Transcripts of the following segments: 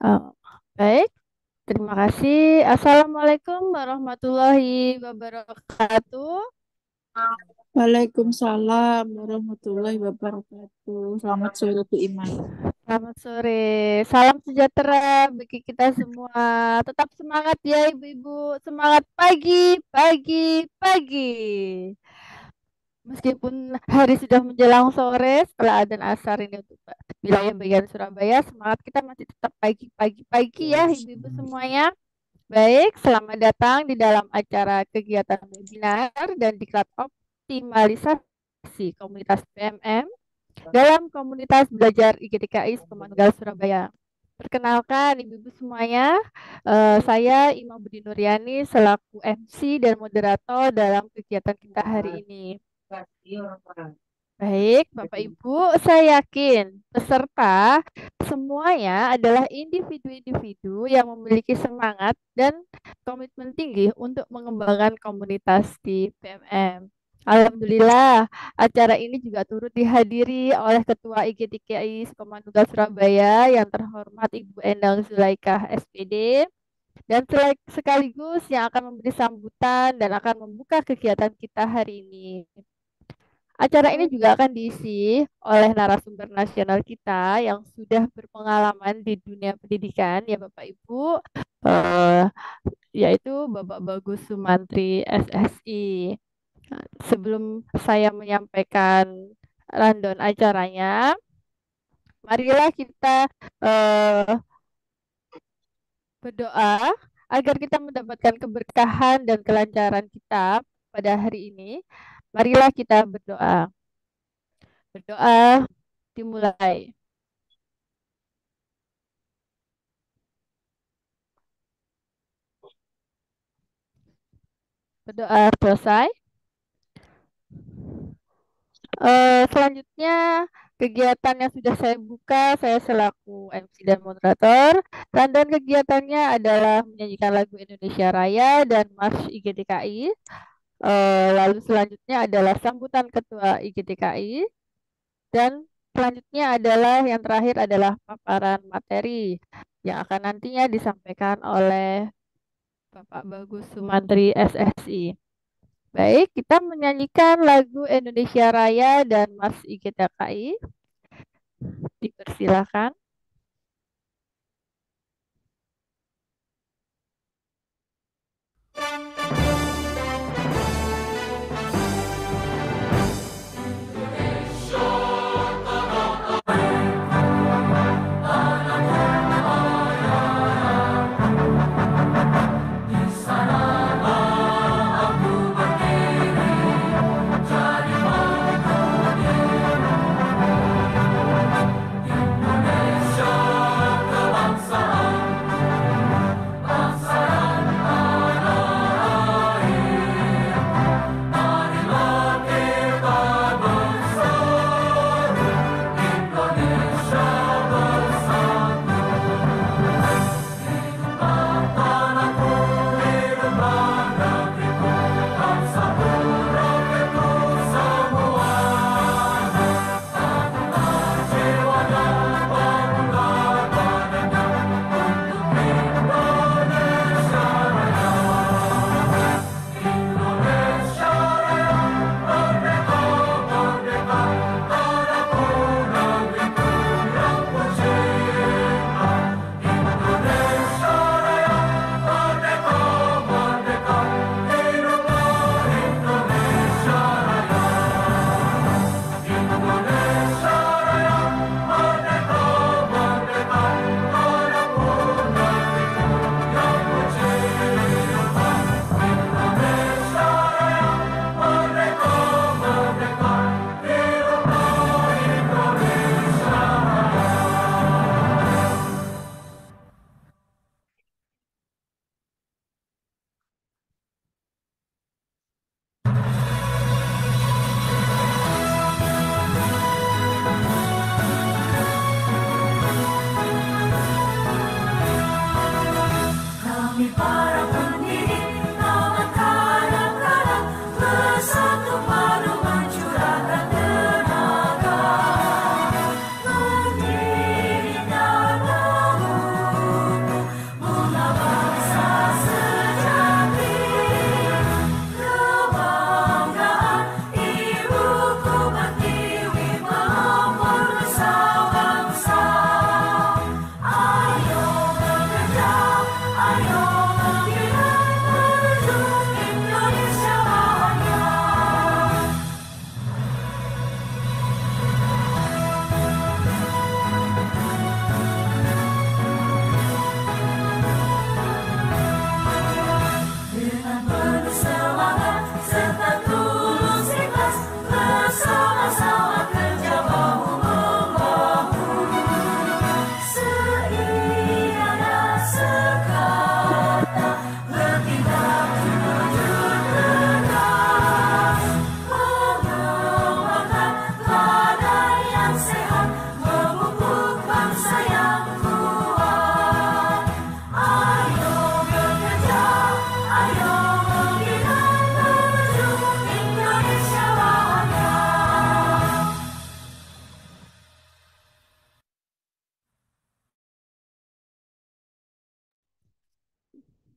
Oh, baik, terima kasih. Assalamualaikum warahmatullahi wabarakatuh. Waalaikumsalam warahmatullahi wabarakatuh. Selamat sore Bu Iman. Selamat sore, salam sejahtera bagi kita semua. Tetap semangat ya ibu-ibu, semangat pagi, pagi, pagi. Meskipun hari sudah menjelang sore setelah adzan asar ini untuk wilayah bagian Surabaya, semangat kita masih tetap pagi, pagi, pagi ya ibu-ibu semuanya. Baik, selamat datang di dalam acara kegiatan webinar dan diklat optimalisasi komunitas PMM dalam komunitas belajar IGTKI Sukomanunggal Surabaya. Perkenalkan ibu-ibu semuanya, saya Imam Budi Nuryani selaku MC dan moderator dalam kegiatan kita hari ini. Baik, Bapak Ibu, saya yakin peserta semuanya adalah individu-individu yang memiliki semangat dan komitmen tinggi untuk mengembangkan komunitas di PMM. Alhamdulillah, acara ini juga turut dihadiri oleh Ketua IGTKI Sukomanunggal Surabaya yang terhormat Ibu Endang Zulaikah SPD dan sekaligus yang akan memberi sambutan dan akan membuka kegiatan kita hari ini. Acara ini juga akan diisi oleh narasumber nasional kita yang sudah berpengalaman di dunia pendidikan ya Bapak Ibu, eh, yaitu Bapak Bagus Sumantri SSI. Nah, sebelum saya menyampaikan rundown acaranya, marilah kita eh, berdoa agar kita mendapatkan keberkahan dan kelancaran kita pada hari ini. Marilah kita berdoa. Berdoa dimulai. Berdoa selesai. Selanjutnya kegiatan yang sudah saya buka, saya selaku MC dan moderator. Rundown kegiatannya adalah menyanyikan lagu Indonesia Raya dan March IGTKI. Lalu selanjutnya adalah sambutan Ketua IGTKI dan selanjutnya adalah yang terakhir adalah paparan materi yang akan nantinya disampaikan oleh Bapak Bagus Sumantri SSI. Baik, kita menyanyikan lagu Indonesia Raya dan Mas IGTKI. Dipersilakan.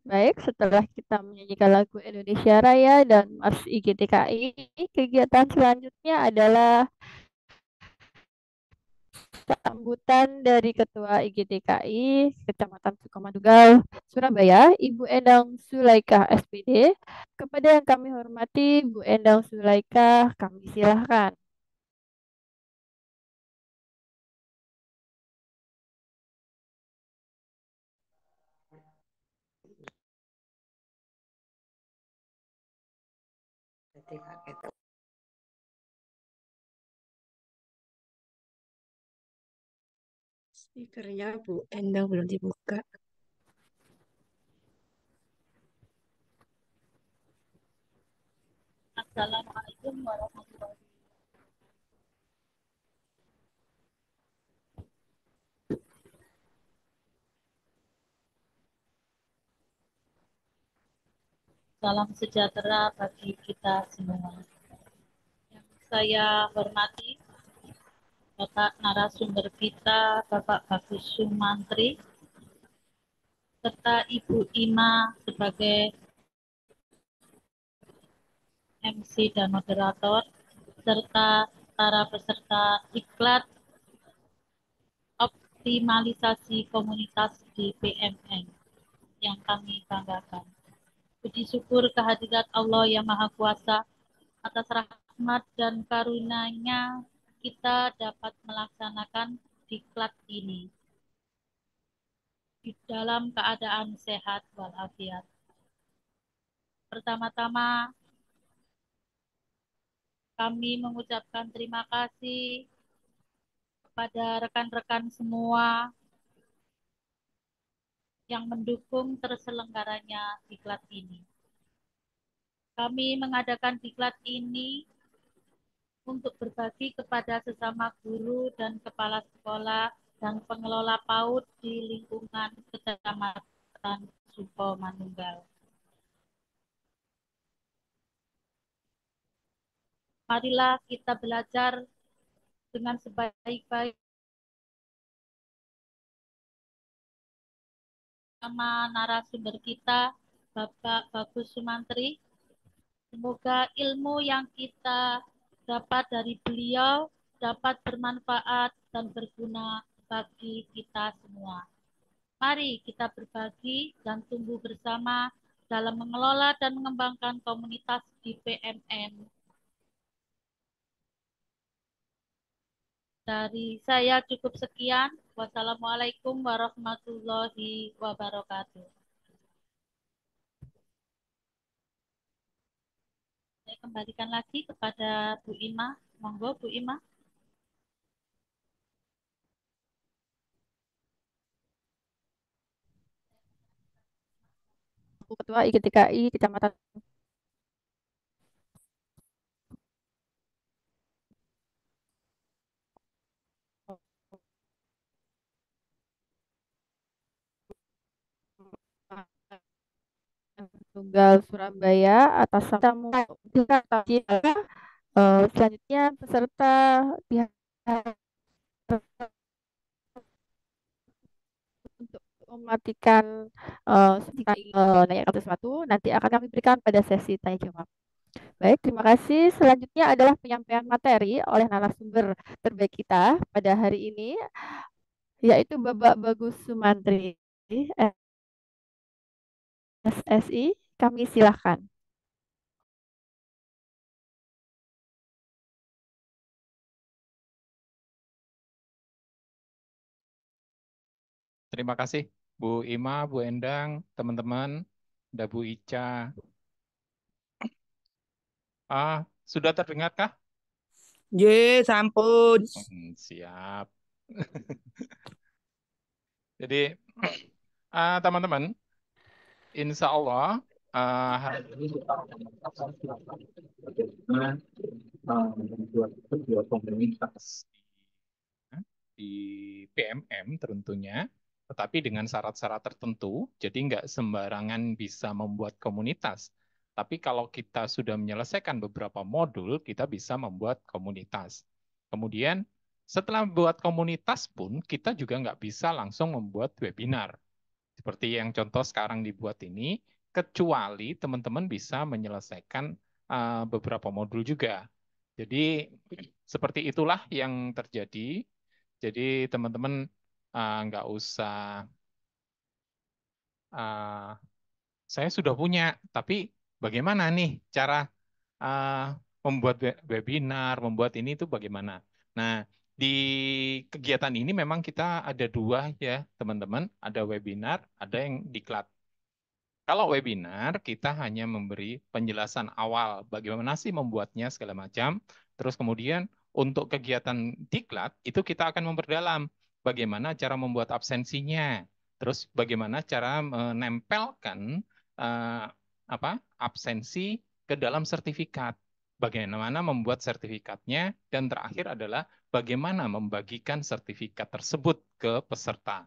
Baik, setelah kita menyanyikan lagu Indonesia Raya dan Mars IGTKI, kegiatan selanjutnya adalah sambutan dari Ketua IGTKI Kecamatan Sukomanunggal, Surabaya, Ibu Endang Sulaikah SPD. Kepada yang kami hormati, Bu Endang Sulaikah, kami silahkan. Speakernya Bu Endang belum dibuka. Assalamualaikum warahmatullahi wabarakatuh. Salam sejahtera bagi kita semua. Yang saya hormati Bapak narasumber kita, Bapak Bagus Sumantri, serta Ibu Ima sebagai MC dan moderator, serta para peserta diklat optimalisasi komunitas di PMN yang kami banggakan. Puji syukur kehadirat Allah yang Maha Kuasa atas rahmat dan karunia-Nya kita dapat melaksanakan diklat ini di dalam keadaan sehat walafiat. Pertama-tama kami mengucapkan terima kasih kepada rekan-rekan semua yang mendukung terselenggaranya diklat ini. Kami mengadakan diklat ini untuk berbagi kepada sesama guru dan kepala sekolah dan pengelola PAUD di lingkungan Kecamatan Sukomanunggal. Marilah kita belajar dengan sebaik-baik sama narasumber kita, Bapak Bagus Sumantri. Semoga ilmu yang kita dapat dari beliau dapat bermanfaat dan berguna bagi kita semua. Mari kita berbagi dan tumbuh bersama dalam mengelola dan mengembangkan komunitas di PMN. Dari saya cukup sekian. Wassalamualaikum warahmatullahi wabarakatuh. Saya kembalikan lagi kepada Bu Ima. Monggo Bu Ima. Ketua IGTKI Kecamatan Tunggal Surabaya atas tamu selanjutnya peserta pihak untuk mematikan nanya sesuatu nanti akan kami berikan pada sesi tanya jawab. Baik, terima kasih. Selanjutnya adalah penyampaian materi oleh narasumber terbaik kita pada hari ini, yaitu Bapak Bagus Sumantri, SSI. Kami silahkan. Terima kasih Bu Ima, Bu Endang, teman-teman, ada Bu Ica. Sudah terdengarkah? Ye, sampun. Siap. Jadi teman-teman, insya Allah hari ini kita akan membuat komunitas di PMM tentunya, tetapi dengan syarat-syarat tertentu, jadi nggak sembarangan bisa membuat komunitas. Tapi kalau kita sudah menyelesaikan beberapa modul, kita bisa membuat komunitas. Kemudian setelah membuat komunitas pun, kita juga nggak bisa langsung membuat webinar. Seperti yang contoh sekarang dibuat ini, kecuali teman-teman bisa menyelesaikan beberapa modul juga. Jadi seperti itulah yang terjadi. Jadi teman-teman nggak usah saya sudah punya, tapi bagaimana nih cara membuat webinar, membuat ini itu bagaimana? Nah, di kegiatan ini memang kita ada dua ya, teman-teman. Ada webinar, ada yang diklat. Kalau webinar, kita hanya memberi penjelasan awal bagaimana sih membuatnya segala macam. Terus kemudian untuk kegiatan diklat itu kita akan memperdalam bagaimana cara membuat absensinya. Terus bagaimana cara menempelkan eh, absensi ke dalam sertifikat. Bagaimana membuat sertifikatnya dan terakhir adalah bagaimana membagikan sertifikat tersebut ke peserta.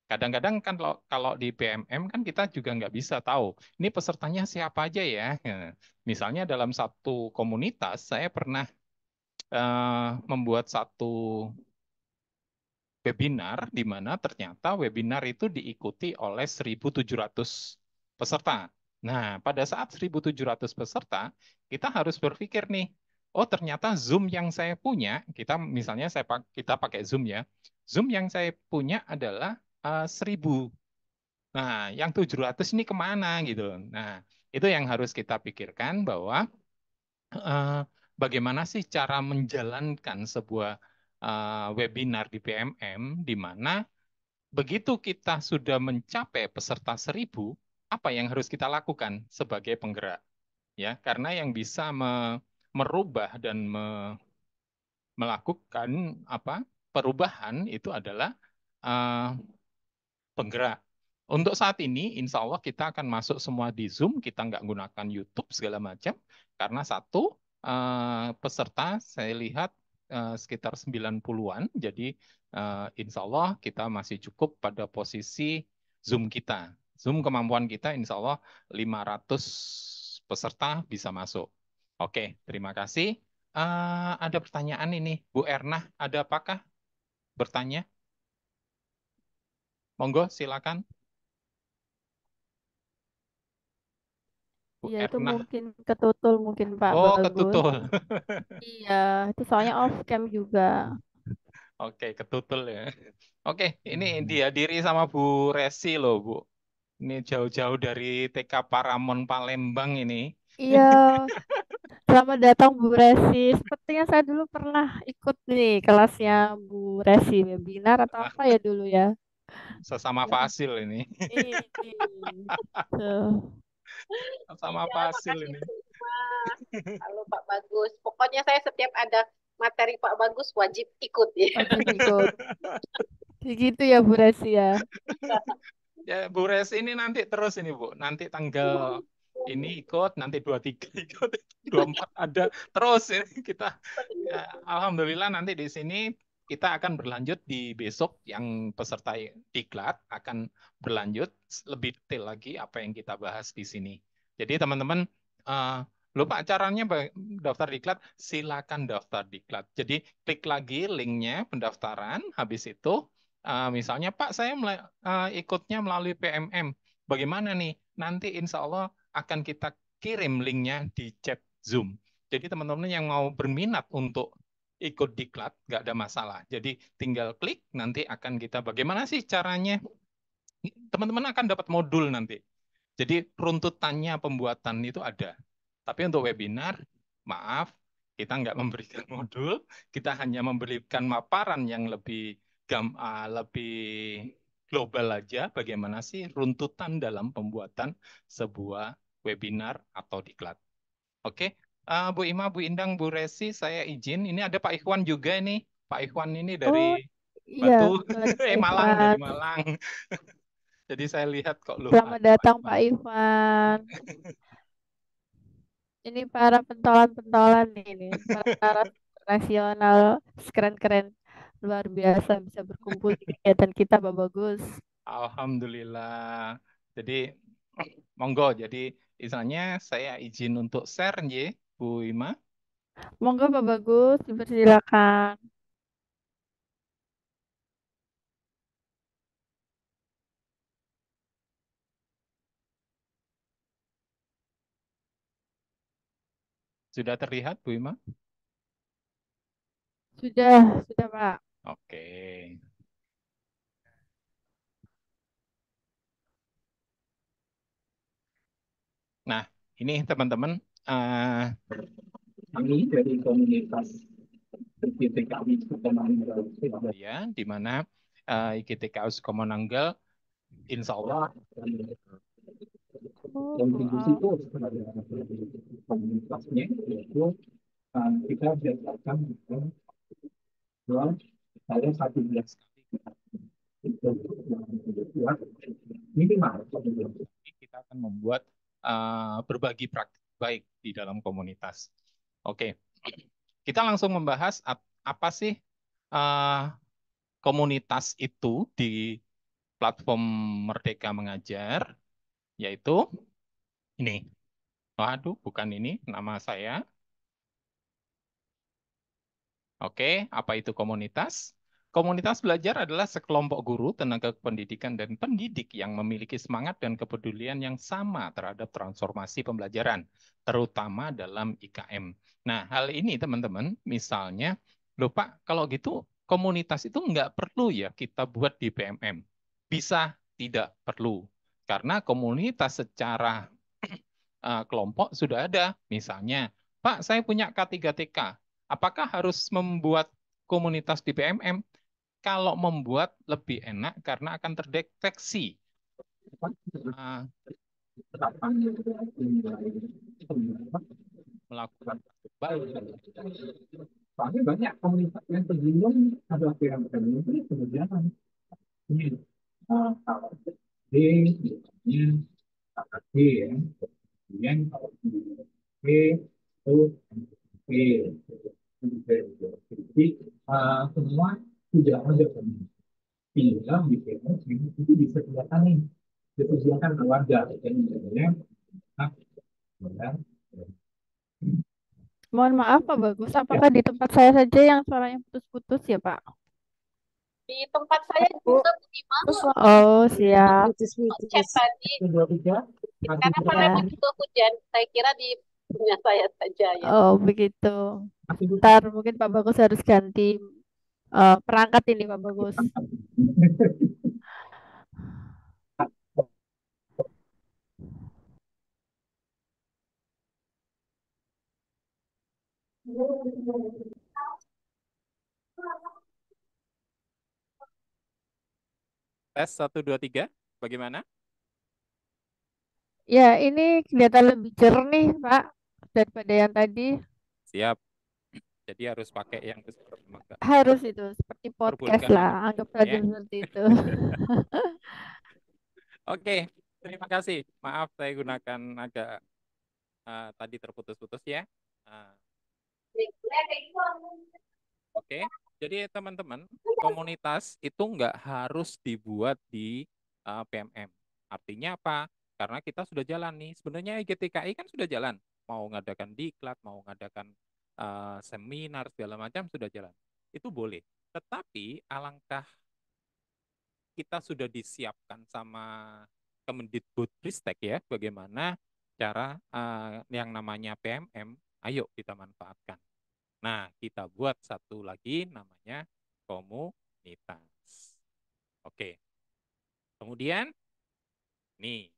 Kadang-kadang kan kalau di PMM kan kita juga nggak bisa tahu ini pesertanya siapa aja ya. Misalnya dalam satu komunitas saya pernah membuat satu webinar di mana ternyata webinar itu diikuti oleh 1.700 peserta. Nah, pada saat 1.700 peserta, kita harus berpikir nih, oh ternyata Zoom yang saya punya, misalnya kita pakai Zoom ya, Zoom yang saya punya adalah 1.000. Nah, yang 700 ini kemana gitu. Nah, itu yang harus kita pikirkan bahwa eh, bagaimana sih cara menjalankan sebuah webinar di PMM di mana begitu kita sudah mencapai peserta 1.000, apa yang harus kita lakukan sebagai penggerak? Ya, karena yang bisa merubah dan melakukan perubahan itu adalah eh, penggerak. Untuk saat ini, insya Allah kita akan masuk semua di Zoom, kita nggak gunakan YouTube segala macam, karena satu, peserta saya lihat sekitar 90-an, jadi insya Allah kita masih cukup pada posisi Zoom kita. Zoom kemampuan kita insya Allah 500 peserta bisa masuk. Oke, terima kasih. Ada pertanyaan ini, Bu Erna, ada apakah bertanya? Monggo, silakan. Bu Iya, itu Erna. mungkin ketutul mungkin Pak Oh, Bagus. ketutul. Iya, itu soalnya off cam juga. Oke, ketutul ya. Oke, ini dihadiri sama Bu Resi loh, Bu. Ini jauh-jauh dari TK Paramon Palembang ini. Iya, selamat datang Bu Resi. Sepertinya saya dulu pernah ikut nih kelasnya Bu Resi webinar atau apa ya dulu ya. Sesama Ya. Fasil ini. Tuh. Sesama Ya, Fasil makasih ini. Bu Ima. Halo Pak Bagus. Pokoknya saya setiap ada materi Pak Bagus wajib ikut ya. Wajib ikut. Gitu ya Bu Resi ya. Ya, Bu Resi ini nanti terus ini, Bu. Nanti tanggal ini ikut, nanti 23 ikut, 24 ada. Terus ini kita ya, alhamdulillah nanti di sini kita akan berlanjut di besok yang peserta diklat akan berlanjut lebih detail lagi apa yang kita bahas di sini. Jadi teman-teman lupa caranya daftar diklat, silakan daftar diklat. Jadi klik lagi linknya pendaftaran, habis itu misalnya Pak saya ikutnya melalui PMM, bagaimana nih? Nanti insya Allah akan kita kirim linknya di chat Zoom. Jadi teman-teman yang mau berminat untuk ikut diklat, nggak ada masalah. Jadi tinggal klik, nanti akan kita bagaimana sih caranya? Teman-teman akan dapat modul nanti. Jadi runtutannya pembuatan itu ada. Tapi untuk webinar, maaf, kita nggak memberikan modul, kita hanya memberikan maparan yang lebih global aja bagaimana sih runtutan dalam pembuatan sebuah webinar atau diklat. Oke, Bu Ima, Bu Indang, Bu Resi, saya izin. Ini ada Pak Ikhwan juga nih. Pak Ikhwan ini Oh dari iya, Batu, betul ada Pak Malang, dari Ikhwan. Malang. Jadi saya lihat kok loh Selamat ada Pak datang Ikhwan. Pak Ikhwan. Ini para pentolan-pentolan ini, para nasional keren-keren luar biasa bisa berkumpul di kegiatan kita Pak Bagus. Alhamdulillah. Jadi monggo. Jadi misalnya saya izin untuk share ya, Bu Ima. Monggo Pak Bagus, dipersilakan. Sudah terlihat, Bu Ima? Sudah, Pak. Oke. Nah, ini teman-teman, kami dari komunitas IGTKI Sukomanunggal Surabaya, di mana IGTKI Sukomanunggal insya Allah kontribusi itu sebagai komunitasnya, yaitu kita berdasarkan bahwa saya 11 kali minimal kita akan membuat berbagi praktik baik di dalam komunitas. Oke, kita langsung membahas apa sih komunitas itu di platform Merdeka Mengajar, yaitu ini. Waduh, bukan ini nama saya. Oke, apa itu komunitas? Komunitas belajar adalah sekelompok guru, tenaga pendidikan, dan pendidik yang memiliki semangat dan kepedulian yang sama terhadap transformasi pembelajaran, terutama dalam IKM. Nah, hal ini teman-teman, misalnya, loh Pak, kalau gitu komunitas itu nggak perlu ya kita buat di PMM. Bisa, tidak perlu. Karena komunitas secara kelompok sudah ada. Misalnya, Pak, saya punya K3TK. Apakah harus membuat komunitas di PMM? Kalau membuat lebih enak karena akan terdeteksi melakukan baik. Banyak komunitas yang tersinggung adalah PMM ini kemudian ini D, D ya, kemudian P, O, P. Jadi semua tidak ada tinggal di PMS itu bisa kelihatan nih disediakan ke warga dan misalnya Mohon maaf Pak Bagus, apakah di tempat saya saja yang suaranya putus-putus ya Pak? Di tempat saya juga Bu Ima, Oh siap. chat tadi. Karena Ya. memang juga hujan, saya kira di punya saya saja ya. Oh begitu. Ntar mungkin Pak Bagus harus ganti perangkat ini Pak Bagus. Tes 1, 2, 3, bagaimana? Ya ini kelihatan lebih jernih Pak daripada yang tadi. Siap. Jadi harus pakai yang besar. Harus itu seperti podcast Perbolehkan lah, ini. anggap saja Ya. seperti itu. Oke, terima kasih. Maaf saya gunakan agak tadi terputus-putus ya. Oke, jadi teman-teman, komunitas itu nggak harus dibuat di PMM. Artinya apa? Karena kita sudah jalan nih. Sebenarnya IGTKI kan sudah jalan. Mau ngadakan diklat, mau ngadakan seminar, segala macam sudah jalan. Itu boleh. Tetapi alangkah kita sudah disiapkan sama Kemendikbudristek ya, bagaimana cara yang namanya PMM, ayo kita manfaatkan. Nah, kita buat satu lagi namanya komunitas. Oke. Kemudian, nih,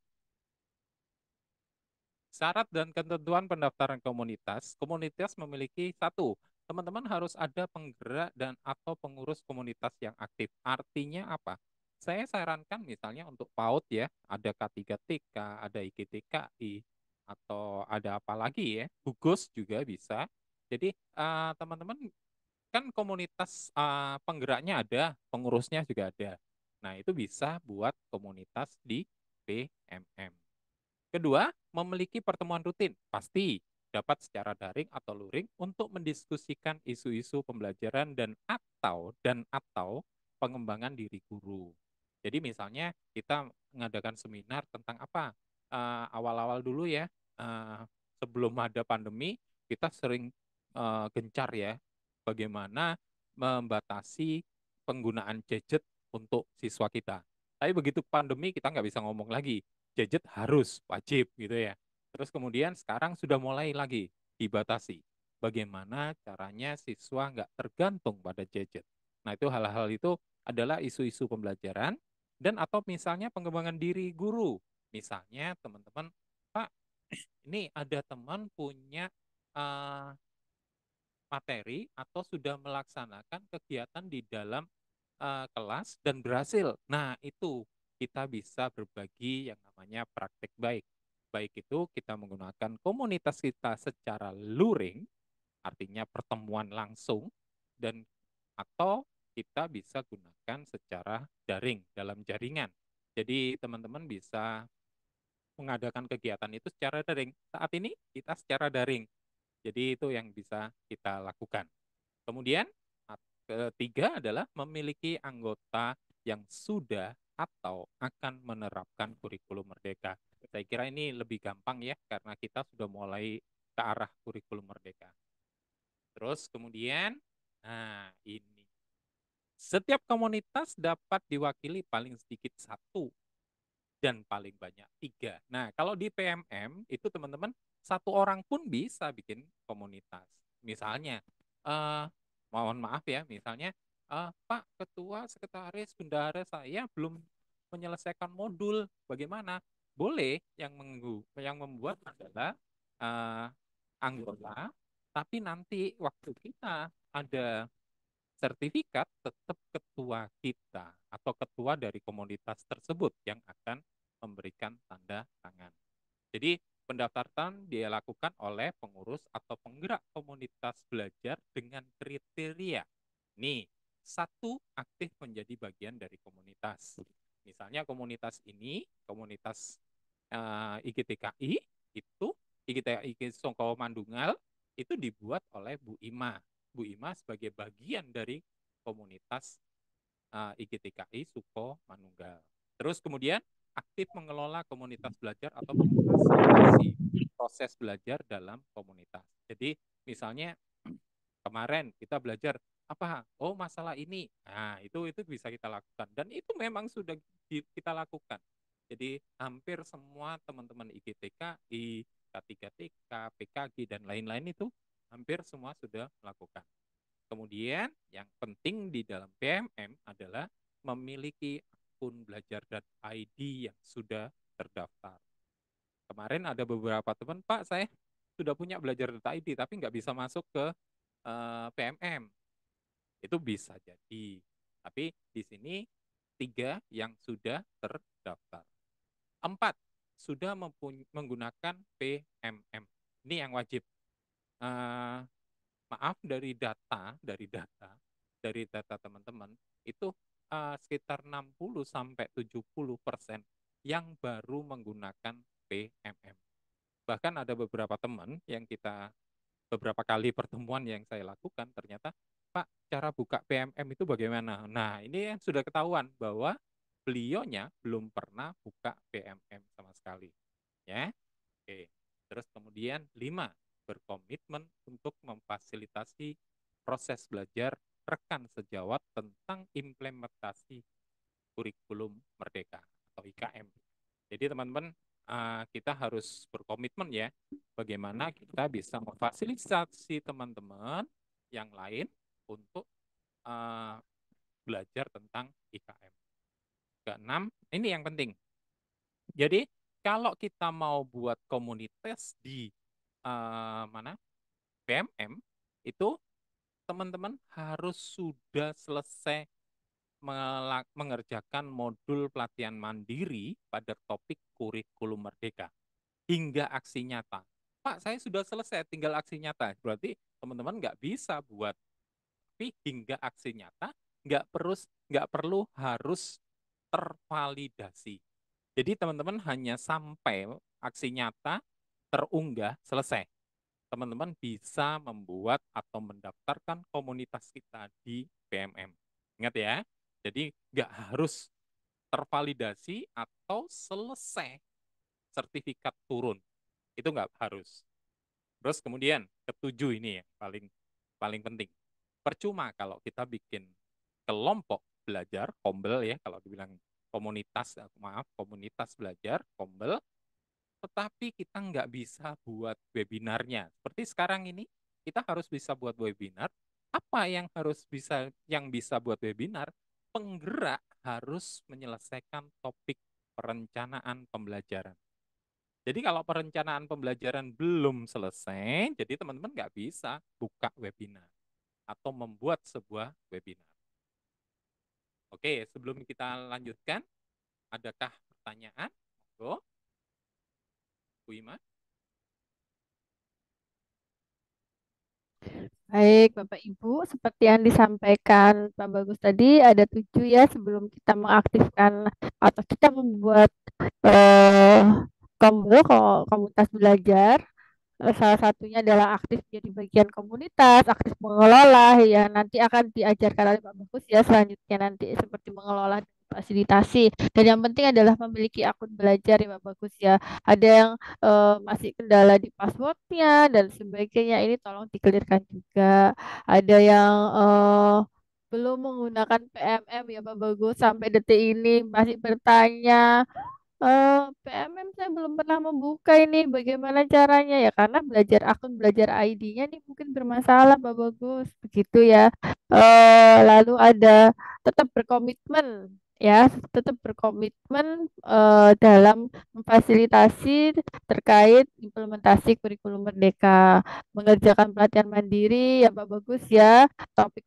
syarat dan ketentuan pendaftaran komunitas. Komunitas memiliki satu, teman-teman harus ada penggerak dan atau pengurus komunitas yang aktif. Artinya apa? Saya sarankan misalnya untuk PAUD ya, ada K3TK, ada IGTKI, atau ada apa lagi ya, Gugus juga bisa. Jadi teman-teman kan komunitas penggeraknya ada, pengurusnya juga ada. Nah, itu bisa buat komunitas di PMM. Kedua, memiliki pertemuan rutin. Pasti dapat secara daring atau luring untuk mendiskusikan isu-isu pembelajaran dan atau pengembangan diri guru. Jadi misalnya kita mengadakan seminar tentang apa? Awal-awal dulu ya, sebelum ada pandemi, kita sering gencar ya, bagaimana membatasi penggunaan gadget untuk siswa kita. Tapi begitu pandemi kita nggak bisa ngomong lagi, gadget harus wajib gitu ya. Terus kemudian sekarang sudah mulai lagi dibatasi. Bagaimana caranya siswa nggak tergantung pada gadget. Nah, itu hal-hal itu adalah isu-isu pembelajaran dan atau misalnya pengembangan diri guru. Misalnya teman-teman, Pak, ini ada teman punya eh, materi atau sudah melaksanakan kegiatan di dalam kelas dan berhasil. Nah, itu kita bisa berbagi yang namanya praktek baik. Baik itu kita menggunakan komunitas kita secara luring, artinya pertemuan langsung, dan atau kita bisa gunakan secara daring dalam jaringan. Jadi teman-teman bisa mengadakan kegiatan itu secara daring. Saat ini kita secara daring. Jadi itu yang bisa kita lakukan. Kemudian ketiga adalah memiliki anggota yang sudah atau akan menerapkan kurikulum merdeka. Saya kira ini lebih gampang ya karena kita sudah mulai ke arah kurikulum merdeka. Terus kemudian, nah ini. Setiap komunitas dapat diwakili paling sedikit satu dan paling banyak 3. Nah, kalau di PMM itu teman-teman satu orang pun bisa bikin komunitas. Misalnya, eh, mohon maaf ya, misalnya Pak Ketua, Sekretaris, Bendahara saya belum menyelesaikan modul, bagaimana? Boleh yang membuat adalah eh, anggota, tapi nanti waktu kita ada sertifikat tetap ketua kita atau ketua dari komunitas tersebut yang akan memberikan tanda tangan. Jadi pendaftaran dilakukan oleh pengurus atau penggerak komunitas belajar dengan kriteria. Nih, satu aktif menjadi bagian dari komunitas. Misalnya komunitas ini, komunitas IGTKI itu IGTKI Songko Mandungal itu dibuat oleh Bu Ima. Bu Ima sebagai bagian dari komunitas IGTKI Suko Manunggal. Terus kemudian aktif mengelola komunitas belajar atau memfasilitasi proses belajar dalam komunitas. Jadi misalnya kemarin kita belajar apa? Oh, masalah ini. Nah, itu bisa kita lakukan dan itu memang sudah kita lakukan. Jadi hampir semua teman-teman IGTK, K3TK, PKG dan lain-lain itu hampir semua sudah melakukan. Kemudian yang penting di dalam PMM adalah memiliki akun belajar.id yang sudah terdaftar. Kemarin ada beberapa teman, Pak, saya sudah punya belajar.id tapi nggak bisa masuk ke PMM. Itu bisa jadi. Tapi di sini 3 yang sudah terdaftar. 4 sudah menggunakan PMM. Ini yang wajib. Maaf, dari data teman-teman itu sekitar 60-70% yang baru menggunakan PMM. Bahkan ada beberapa teman yang beberapa kali pertemuan yang saya lakukan, ternyata, Pak, cara buka PMM itu bagaimana? Nah, ini yang sudah ketahuan bahwa beliaunya belum pernah buka PMM sama sekali. Ya, oke. Terus kemudian 5, berkomitmen untuk memfasilitasi proses belajar rekan sejawat tentang implementasi kurikulum merdeka atau IKM. Jadi teman-teman, kita harus berkomitmen ya, bagaimana kita bisa memfasilitasi teman-teman yang lain untuk belajar tentang IKM. Keenam, ini yang penting. Jadi kalau kita mau buat komunitas di PMM, itu teman-teman harus sudah selesai mengerjakan modul pelatihan mandiri pada topik kurikulum merdeka hingga aksi nyata. Pak, saya sudah selesai, tinggal aksi nyata. Berarti teman-teman nggak bisa buat, tapi hingga aksi nyata nggak perlu harus tervalidasi. Jadi teman-teman hanya sampai aksi nyata terunggah selesai. Teman-teman bisa membuat atau mendaftarkan komunitas kita di PMM. Ingat ya, jadi nggak harus tervalidasi atau selesai sertifikat turun. Itu nggak harus. Terus kemudian ketujuh ini yang paling penting. Percuma kalau kita bikin kelompok belajar, kombel ya, kalau dibilang komunitas, komunitas belajar, kombel, tetapi kita nggak bisa buat webinarnya. Seperti sekarang ini, kita harus bisa buat webinar. Apa yang bisa buat webinar? Penggerak harus menyelesaikan topik perencanaan pembelajaran. Jadi kalau perencanaan pembelajaran belum selesai, jadi teman-teman nggak bisa buka webinar atau membuat sebuah webinar. Oke, sebelum kita lanjutkan, adakah pertanyaan? Monggo, Bu Ima. Baik, Bapak Ibu, seperti yang disampaikan Pak Bagus tadi, ada 7 ya sebelum kita mengaktifkan atau kita membuat eh, komunitas belajar. Salah satunya adalah aktif jadi bagian komunitas, aktif mengelola, ya nanti akan diajarkan oleh Pak Bagus ya selanjutnya nanti seperti mengelola dan fasilitasi. Dan yang penting adalah memiliki akun belajar ya Pak Bagus ya. Ada yang masih kendala di passwordnya dan sebagainya, ini tolong dikelirkan juga. Ada yang belum menggunakan PMM ya Pak Bagus sampai detik ini masih bertanya. PMM saya belum pernah membuka ini, bagaimana caranya ya? Karena akun belajar ID-nya nih mungkin bermasalah, Pak Bagus, begitu ya. Lalu ada tetap berkomitmen ya, tetap berkomitmen dalam memfasilitasi terkait implementasi kurikulum Merdeka, mengerjakan pelatihan mandiri ya, Pak Bagus ya. Topik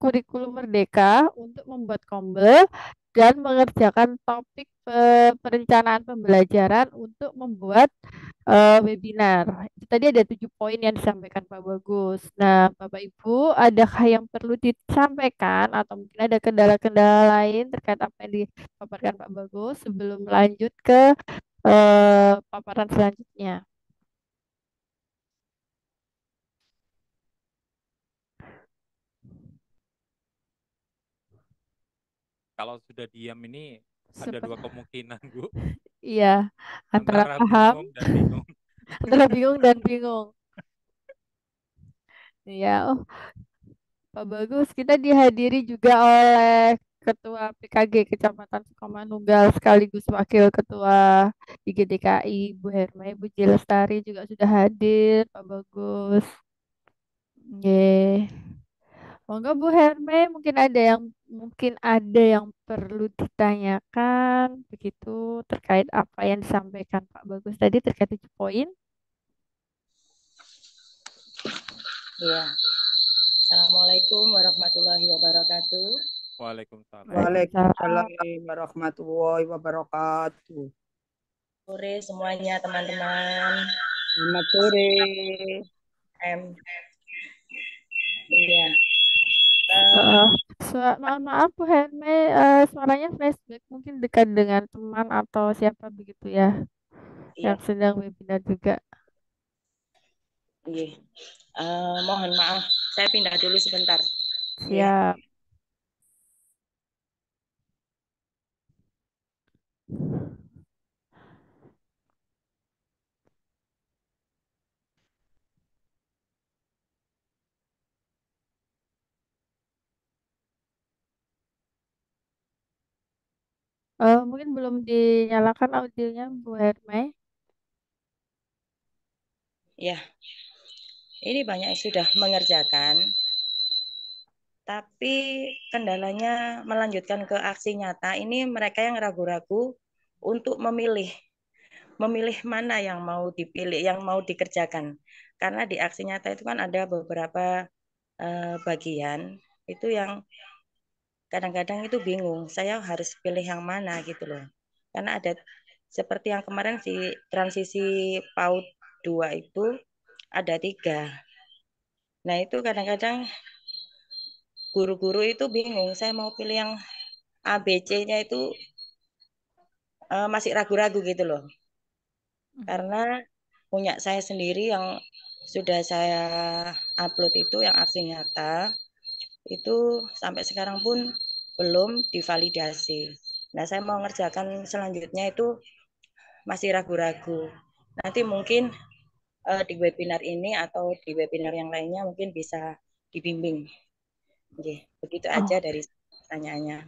kurikulum Merdeka untuk membuat kombel dan mengerjakan topik perencanaan pembelajaran untuk membuat webinar. Itu tadi ada 7 poin yang disampaikan Pak Bagus. Nah, Bapak Ibu, adakah yang perlu disampaikan atau mungkin ada kendala-kendala lain terkait apa yang dipaparkan Pak Bagus sebelum lanjut ke paparan selanjutnya? Kalau sudah diam ini ada dua kemungkinan, Bu. Iya, antara Antara paham, bingung dan bingung. antara bingung dan bingung. Iya, oh Pak Bagus, kita dihadiri juga oleh Ketua PKG Kecamatan Sukomanunggal sekaligus Wakil Ketua IGDKI Bu Herma, Bu Lestari juga sudah hadir, Pak Bagus. Nggih. Monggo Bu Herme, mungkin ada yang perlu ditanyakan begitu terkait apa yang disampaikan Pak Bagus tadi terkait 7 poin. Iya. Assalamualaikum warahmatullahi wabarakatuh. Waalaikumsalam. Waalaikumsalam. warahmatullahi wabarakatuh. Sore semuanya teman-teman. Selamat sore. Iya. Maaf Bu Herme, suaranya flashback mungkin dekat dengan teman atau siapa begitu ya yang sedang webinar juga. Iya. Mohon maaf, saya pindah dulu sebentar. Siap. Mungkin belum dinyalakan audionya Bu Herme. Ya, ini banyak yang sudah mengerjakan, tapi kendalanya melanjutkan ke aksi nyata. Ini mereka yang ragu-ragu untuk memilih mana yang mau dipilih, yang mau dikerjakan. Karena di aksi nyata itu kan ada beberapa bagian itu yang kadang-kadang itu bingung, saya harus pilih yang mana gitu loh. Karena ada seperti yang kemarin di transisi PAUD 2 itu ada 3. Nah itu kadang-kadang guru-guru itu bingung, saya mau pilih yang ABC-nya itu masih ragu-ragu gitu loh. Karena punya saya sendiri yang sudah saya upload itu yang aksi nyata, itu sampai sekarang pun belum divalidasi. Nah, saya mau ngerjakan selanjutnya itu masih ragu-ragu. Nanti mungkin di webinar ini atau di webinar yang lainnya mungkin bisa dibimbing. Oke, begitu aja dari pertanyaannya.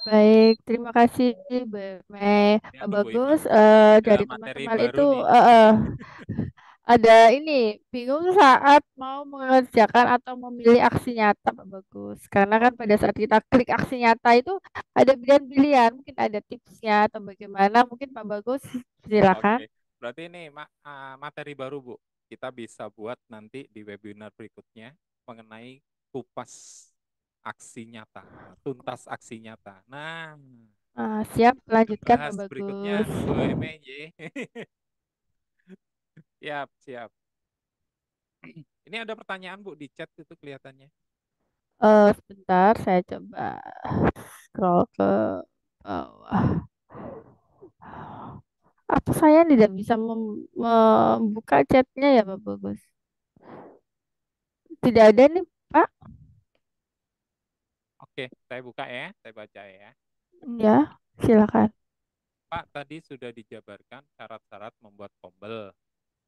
Baik, terima kasih Mbak Mei. Ya, Pak Bu Ima. Bagus, Ada dari materi teman-teman itu baru nih. ada ini bingung saat mau mengerjakan atau memilih aksi nyata, Pak Bagus. Karena kan pada Oke. saat kita klik aksi nyata itu ada pilihan-pilihan, mungkin ada tipsnya atau bagaimana. Mungkin Pak Bagus silakan. Oke. Berarti ini materi baru, Bu. Kita bisa buat nanti di webinar berikutnya mengenai kupas aksi nyata, tuntas aksi nyata. Nah, Siap, lanjutkan Pak bahas berikutnya Bagus. Bu MJ. Siap, siap. Ini ada pertanyaan, Bu, di chat itu kelihatannya. Sebentar, saya coba scroll ke bawah. Atau saya tidak bisa membuka chatnya ya Pak Bagus? Tidak ada nih Pak. Oke, saya buka ya, saya baca ya. Ya, silakan. Pak, tadi sudah dijabarkan syarat-syarat membuat tombel.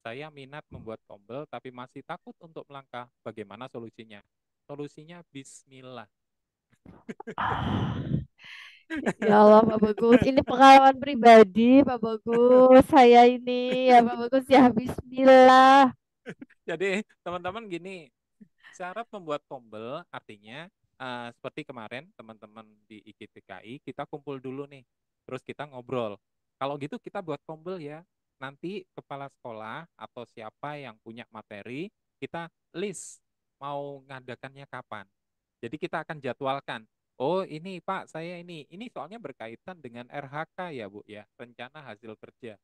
Saya minat membuat tombel, tapi masih takut untuk melangkah. Bagaimana solusinya? Solusinya Bismillah. Ya Allah Pak Bagus, ini pengalaman pribadi Pak Bagus. Saya ini ya Pak Bagus ya Bismillah. Jadi teman-teman gini, syarat membuat tombel artinya seperti kemarin teman-teman di IGTKI kita kumpul dulu nih, terus kita ngobrol. Kalau gitu kita buat tombel ya. Nanti kepala sekolah atau siapa yang punya materi kita list mau ngadakannya kapan. Jadi kita akan jadwalkan. Oh ini Pak saya ini soalnya berkaitan dengan RHK ya Bu ya, rencana hasil kerja.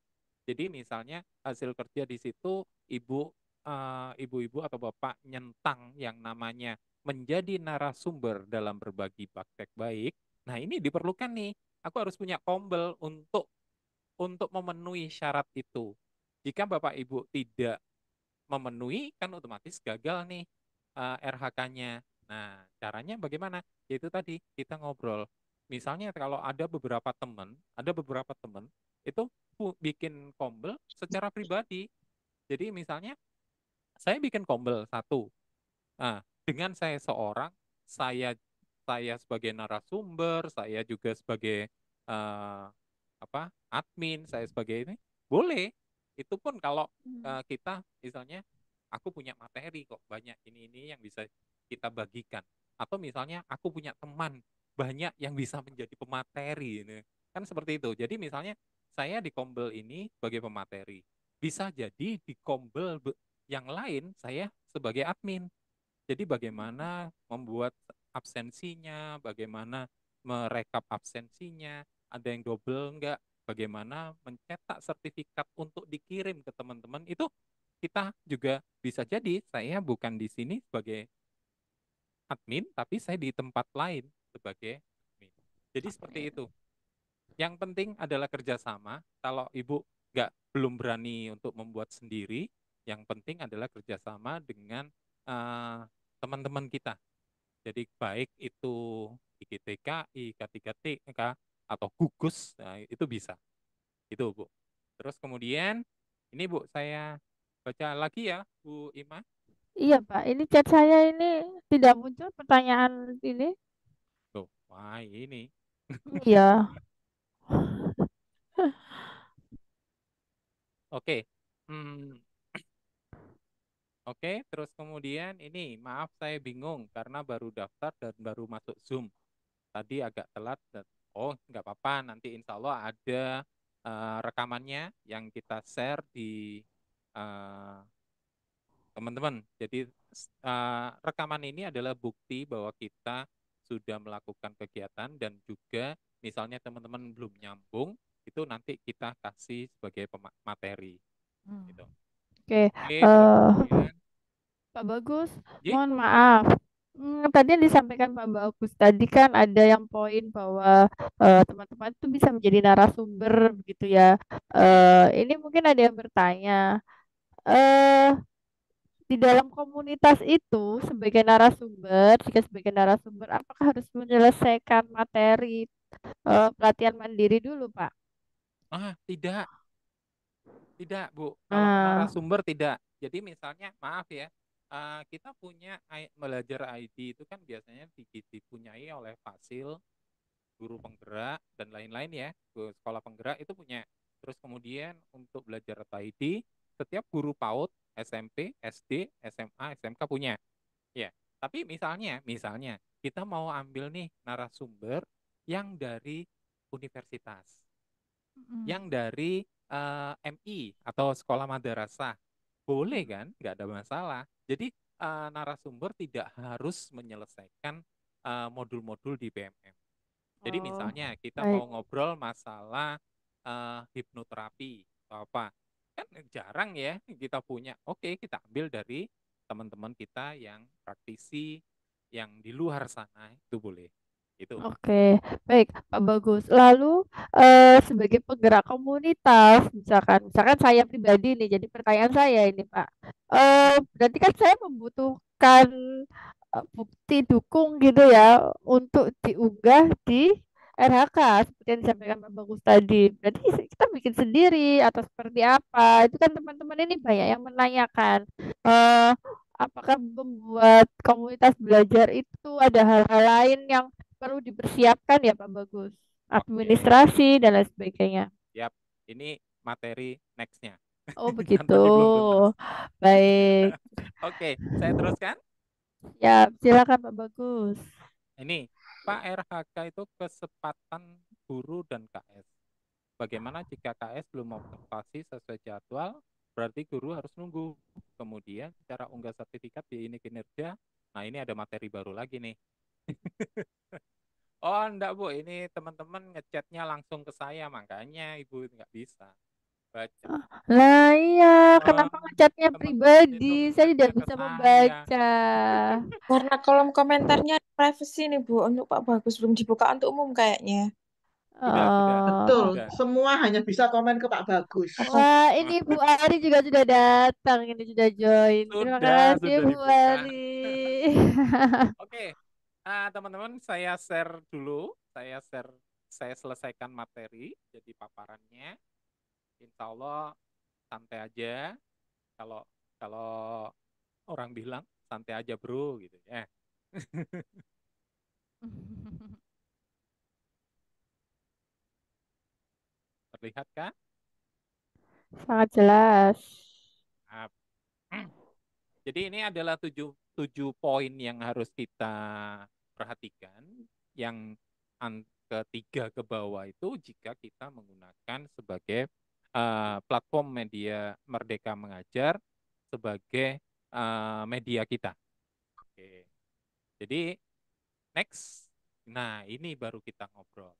Jadi misalnya hasil kerja di situ ibu-ibu atau bapak nyentang yang namanya menjadi narasumber dalam berbagi praktek baik. Nah, ini diperlukan nih. Aku harus punya tombel untuk memenuhi syarat itu. Jika Bapak Ibu tidak memenuhi, kan otomatis gagal nih RHK-nya. Nah, caranya bagaimana? Yaitu tadi kita ngobrol. Misalnya kalau ada beberapa teman itu bikin tombel secara pribadi. Jadi misalnya saya bikin tombel satu. Nah, dengan saya seorang, saya saya sebagai narasumber, saya juga sebagai admin, saya sebagai ini boleh. Itu pun kalau kita misalnya aku punya materi kok banyak ini yang bisa kita bagikan. Atau misalnya aku punya teman banyak yang bisa menjadi pemateri ini. Kan seperti itu. Jadi misalnya saya di Kombel ini sebagai pemateri. Bisa jadi di Kombel yang lain saya sebagai admin. Jadi bagaimana membuat absensinya, bagaimana merekap absensinya, ada yang double enggak, bagaimana mencetak sertifikat untuk dikirim ke teman-teman, itu kita juga bisa jadi saya bukan di sini sebagai admin, tapi saya di tempat lain sebagai admin. Jadi seperti itu. Yang penting adalah kerjasama. Kalau ibu belum berani untuk membuat sendiri, yang penting adalah kerjasama dengan teman-teman kita. Jadi baik itu IGTKI, K3TK, atau gugus, nah, itu bisa. Itu Bu. Terus kemudian, ini Bu, saya baca lagi ya Bu Ima. Iya Pak, ini chat saya ini tidak muncul pertanyaan ini. Tuh, wah ini. Iya. Oke. Oke, terus kemudian ini, maaf saya bingung karena baru daftar dan baru masuk Zoom. Tadi agak telat, nggak apa-apa, nanti insya Allah ada rekamannya yang kita share di teman-teman. Jadi rekaman ini adalah bukti bahwa kita sudah melakukan kegiatan dan juga misalnya teman-teman belum nyambung, itu nanti kita kasih sebagai materi. Gitu. Oke, Oke, terus kemudian Pak Bagus, Ji? mohon maaf. Tadi yang disampaikan Pak Bagus tadi kan ada yang poin bahwa teman-teman itu bisa menjadi narasumber begitu ya. Ini mungkin ada yang bertanya, eh di dalam komunitas itu sebagai narasumber, jika sebagai narasumber, apakah harus menyelesaikan materi pelatihan mandiri dulu, Pak? Tidak. Tidak, Bu. Kalau Nah, narasumber tidak. Jadi misalnya, maaf ya, kita punya belajar ID itu kan biasanya dipunyai oleh Fasil guru penggerak dan lain-lain ya. Sekolah penggerak itu punya. Terus kemudian untuk belajar ID, setiap guru PAUD, SMP, SD, SMA, SMK punya. Ya, tapi misalnya kita mau ambil nih narasumber yang dari universitas, yang dari MI atau sekolah madrasah, boleh kan? Nggak ada masalah. Jadi narasumber tidak harus menyelesaikan modul-modul di BMM. Jadi Oh, misalnya kita baik. mau ngobrol masalah hipnoterapi atau apa, kan jarang ya kita punya. Oke, kita ambil dari teman-teman kita yang praktisi, yang di luar sana itu boleh. Itu. Oke, baik Pak Bagus. Lalu sebagai penggerak komunitas, misalkan saya pribadi nih, jadi pertanyaan saya ini Pak, berarti kan saya membutuhkan bukti dukung gitu ya untuk diunggah di RHK seperti yang disampaikan Pak Bagus tadi. Berarti kita bikin sendiri atau seperti apa? Itu kan teman-teman ini banyak yang menanyakan. eh Apakah membuat komunitas belajar itu ada hal-hal lain yang perlu dipersiapkan ya Pak Bagus? Oke, Administrasi dan lain sebagainya. siap. Ini materi next-nya. Oh Yang begitu. tadi belum tuntas. Baik. Oke, saya teruskan. Ya, silakan Pak Bagus. Ini Pak RHK itu kesempatan guru dan KS. Bagaimana jika KS belum observasi sesuai jadwal, berarti guru harus nunggu. Kemudian cara unggah sertifikat di ini kinerja, nah ini ada materi baru lagi nih. Oh enggak Bu, ini teman-teman ngechatnya langsung ke saya, makanya Ibu nggak bisa baca. Lah iya, kenapa Oh, ngechatnya teman-teman itu pribadi? Saya ngechatnya tidak ke bisa saya. membaca. Karena kolom komentarnya privacy nih Bu, untuk Pak Bagus belum dibuka untuk umum kayaknya. Sudah, Betul, sudah. semua hanya bisa komen ke Pak Bagus. Wah, ini Bu Ari juga sudah datang, ini sudah join. Terima kasih Sudah Bu dibuka. Ari. Oke, teman-teman saya share dulu, saya selesaikan materi, jadi paparannya. Insya Allah santai aja. Kalau kalau orang bilang santai aja bro, gitu ya. Terlihat kan? Sangat jelas. Nah, jadi ini adalah tujuh poin yang harus kita perhatikan. Yang ketiga ke bawah itu jika kita menggunakan sebagai platform media Merdeka Mengajar sebagai media kita. Oke. Jadi next, nah ini baru kita ngobrol.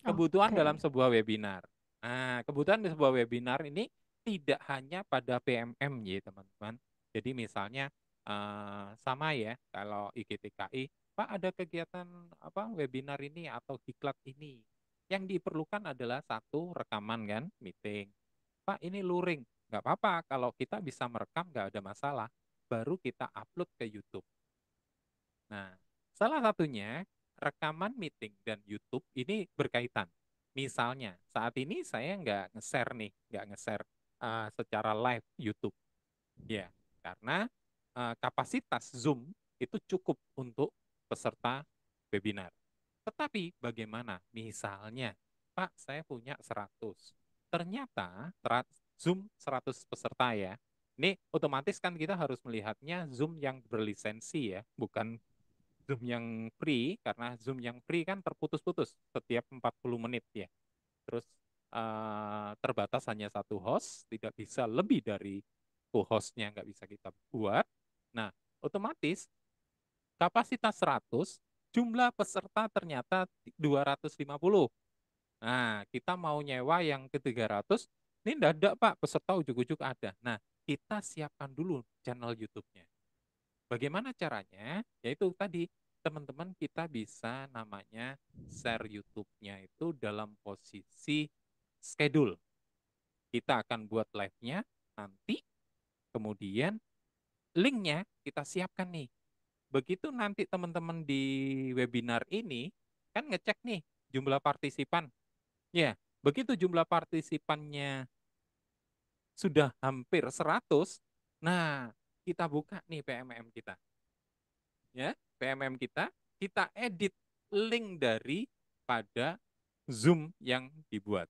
Kebutuhan Oke. dalam sebuah webinar. Nah, kebutuhan di sebuah webinar ini tidak hanya pada PMM ya teman-teman. Jadi misalnya sama ya kalau IGTKI, Pak ada kegiatan apa webinar ini atau diklat ini. Yang diperlukan adalah satu rekaman kan, meeting. Pak ini luring, nggak apa-apa kalau kita bisa merekam nggak ada masalah. Baru kita upload ke YouTube. Nah, salah satunya rekaman meeting dan YouTube ini berkaitan. Misalnya, saat ini saya nggak nge-share secara live YouTube. Ya, karena kapasitas Zoom itu cukup untuk peserta webinar. Tetapi bagaimana? Misalnya, Pak, saya punya 100. Ternyata Zoom 100 peserta ya. Ini otomatis kan kita harus melihatnya Zoom yang berlisensi ya, bukan Zoom yang free, karena Zoom yang free kan terputus-putus setiap 40 menit ya. Terus terbatas hanya satu host, tidak bisa lebih dari hostnya nggak bisa kita buat. Nah, otomatis kapasitas 100, jumlah peserta ternyata 250. Nah, kita mau nyewa yang ke 300, ini enggak ada Pak, peserta ujuk-ujuk ada. Nah, kita siapkan dulu channel YouTube-nya. Bagaimana caranya? Yaitu tadi, teman-teman kita bisa namanya share YouTube-nya itu dalam posisi schedule. Kita akan buat live-nya nanti, kemudian link-nya kita siapkan nih. Begitu nanti teman-teman di webinar ini, kan ngecek nih jumlah partisipan. Ya, begitu jumlah partisipannya sudah hampir 100, nah kita buka nih PMM kita. Ya, PMM kita edit link dari pada Zoom yang dibuat.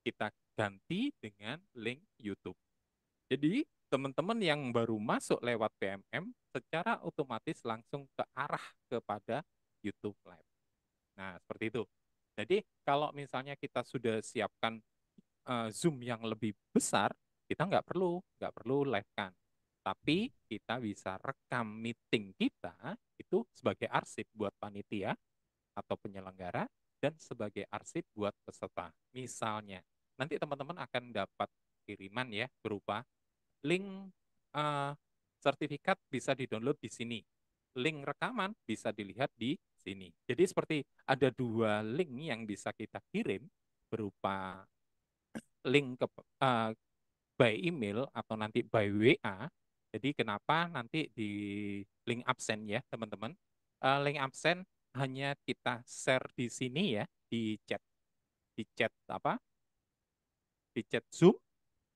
Kita ganti dengan link YouTube. Jadi teman-teman yang baru masuk lewat PMM secara otomatis langsung ke arah kepada YouTube Live. Nah, seperti itu. Jadi kalau misalnya kita sudah siapkan Zoom yang lebih besar, kita nggak perlu live kan. Tapi kita bisa rekam meeting kita itu sebagai arsip buat panitia atau penyelenggara dan sebagai arsip buat peserta. Misalnya, nanti teman-teman akan dapat kiriman ya berupa link eh, sertifikat bisa di-download di sini. Link rekaman bisa dilihat di sini. Jadi seperti ada 2 link yang bisa kita kirim berupa link eh, by email atau nanti by WA. Jadi kenapa nanti di link absen ya teman-teman? Link absen hanya kita share di sini ya di chat apa? Di chat Zoom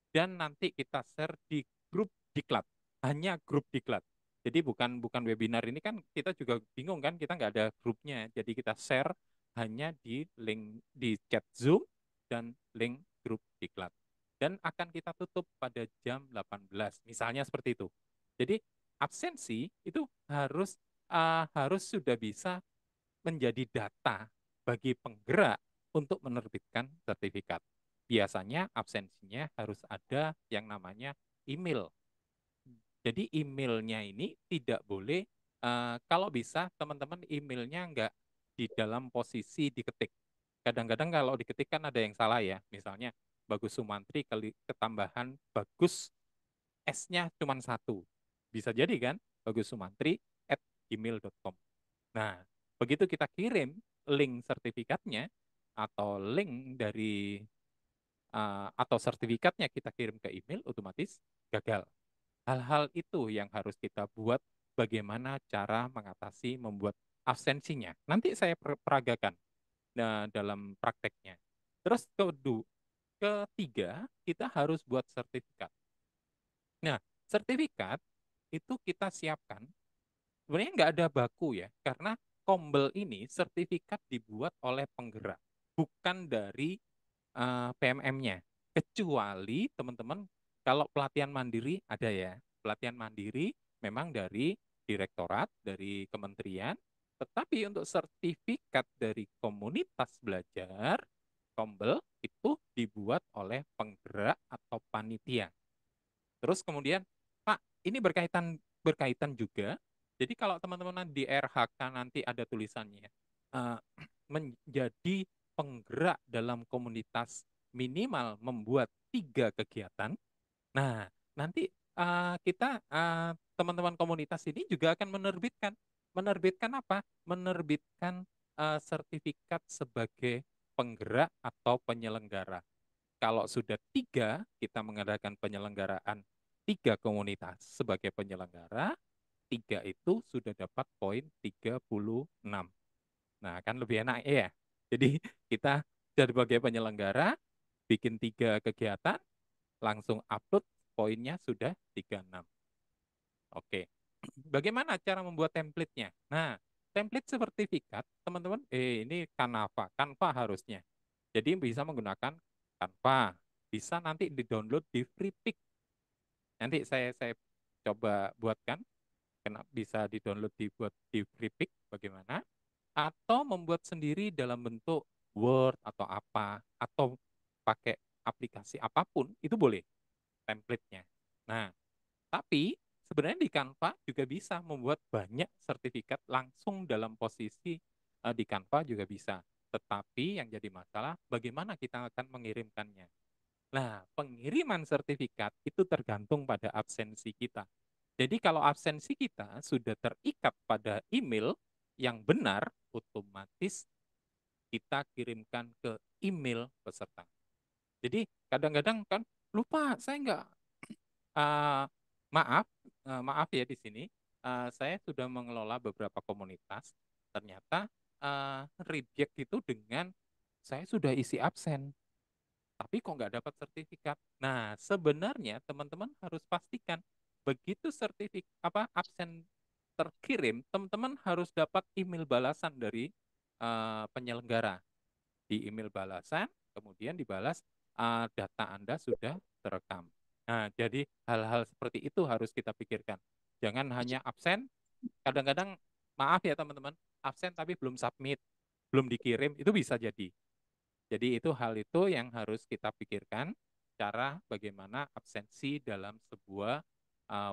dan nanti kita share di grup diklat, hanya grup diklat. Jadi bukan webinar ini kan kita juga bingung kan, kita nggak ada grupnya. Jadi kita share hanya di link di chat Zoom dan link grup diklat. Dan akan kita tutup pada jam 18, misalnya seperti itu. Jadi absensi itu harus sudah bisa menjadi data bagi penggerak untuk menerbitkan sertifikat. Biasanya absensinya harus ada yang namanya email. Jadi emailnya ini tidak boleh, kalau bisa teman-teman emailnya nggak di dalam posisi diketik. Kadang-kadang kalau diketik kan ada yang salah ya. Misalnya Bagus Sumantri ketambahan Bagus S-nya cuma 1. Bisa jadi kan Bagus Sumantri @gmail.com. Nah, begitu kita kirim link sertifikatnya atau link dari atau sertifikatnya kita kirim ke email, otomatis gagal. Hal-hal itu yang harus kita buat, bagaimana cara mengatasi membuat absensinya. Nanti saya peragakan dalam prakteknya. Terus ketiga, kita harus buat sertifikat. Nah, sertifikat itu kita siapkan, sebenarnya nggak ada baku ya, karena Kombel ini sertifikat dibuat oleh penggerak, bukan dari PMM-nya. Kecuali teman-teman kalau pelatihan mandiri ada ya. Pelatihan mandiri memang dari direktorat, dari kementerian, tetapi untuk sertifikat dari komunitas belajar, Kombel itu dibuat oleh penggerak atau panitia. Terus kemudian, Pak, ini berkaitan juga. Jadi kalau teman-teman di RHK nanti ada tulisannya eh, menjadi penggerak dalam komunitas minimal membuat 3 kegiatan. Nah, nanti kita teman-teman komunitas ini juga akan menerbitkan apa? Menerbitkan sertifikat sebagai penggerak atau penyelenggara. Kalau sudah 3, kita mengadakan penyelenggaraan 3 komunitas sebagai penyelenggara, 3 itu sudah dapat poin 36. Nah, kan lebih enak ya. Jadi kita sebagai penyelenggara bikin 3 kegiatan, langsung upload, poinnya sudah 36. Oke. Bagaimana cara membuat template-nya? Nah, template sertifikat, teman-teman, ini Canva harusnya. Jadi bisa menggunakan Canva. Bisa nanti di-download di Freepik. Nanti saya coba buatkan. Bisa di-download dibuat di Freepik bagaimana? Atau membuat sendiri dalam bentuk Word atau apa, atau pakai aplikasi apapun, itu boleh template-nya. Nah, tapi sebenarnya di Canva juga bisa membuat banyak sertifikat langsung dalam posisi di Canva juga bisa. Tetapi yang jadi masalah, bagaimana kita akan mengirimkannya? Nah, pengiriman sertifikat itu tergantung pada absensi kita. Jadi kalau absensi kita sudah terikat pada email yang benar, otomatis kita kirimkan ke email peserta. Jadi kadang-kadang kan lupa, saya nggak, uh, maaf ya di sini, saya sudah mengelola beberapa komunitas, ternyata reject itu dengan saya sudah isi absen, tapi kok nggak dapat sertifikat. Nah, sebenarnya teman-teman harus pastikan begitu absen terkirim, teman-teman harus dapat email balasan dari penyelenggara di email balasan, kemudian dibalas data Anda sudah terekam. Nah, jadi hal-hal seperti itu harus kita pikirkan. Jangan hanya absen, kadang-kadang maaf ya teman-teman, absen tapi belum submit, belum dikirim, itu bisa jadi. Jadi itu hal itu yang harus kita pikirkan, cara bagaimana absensi dalam sebuah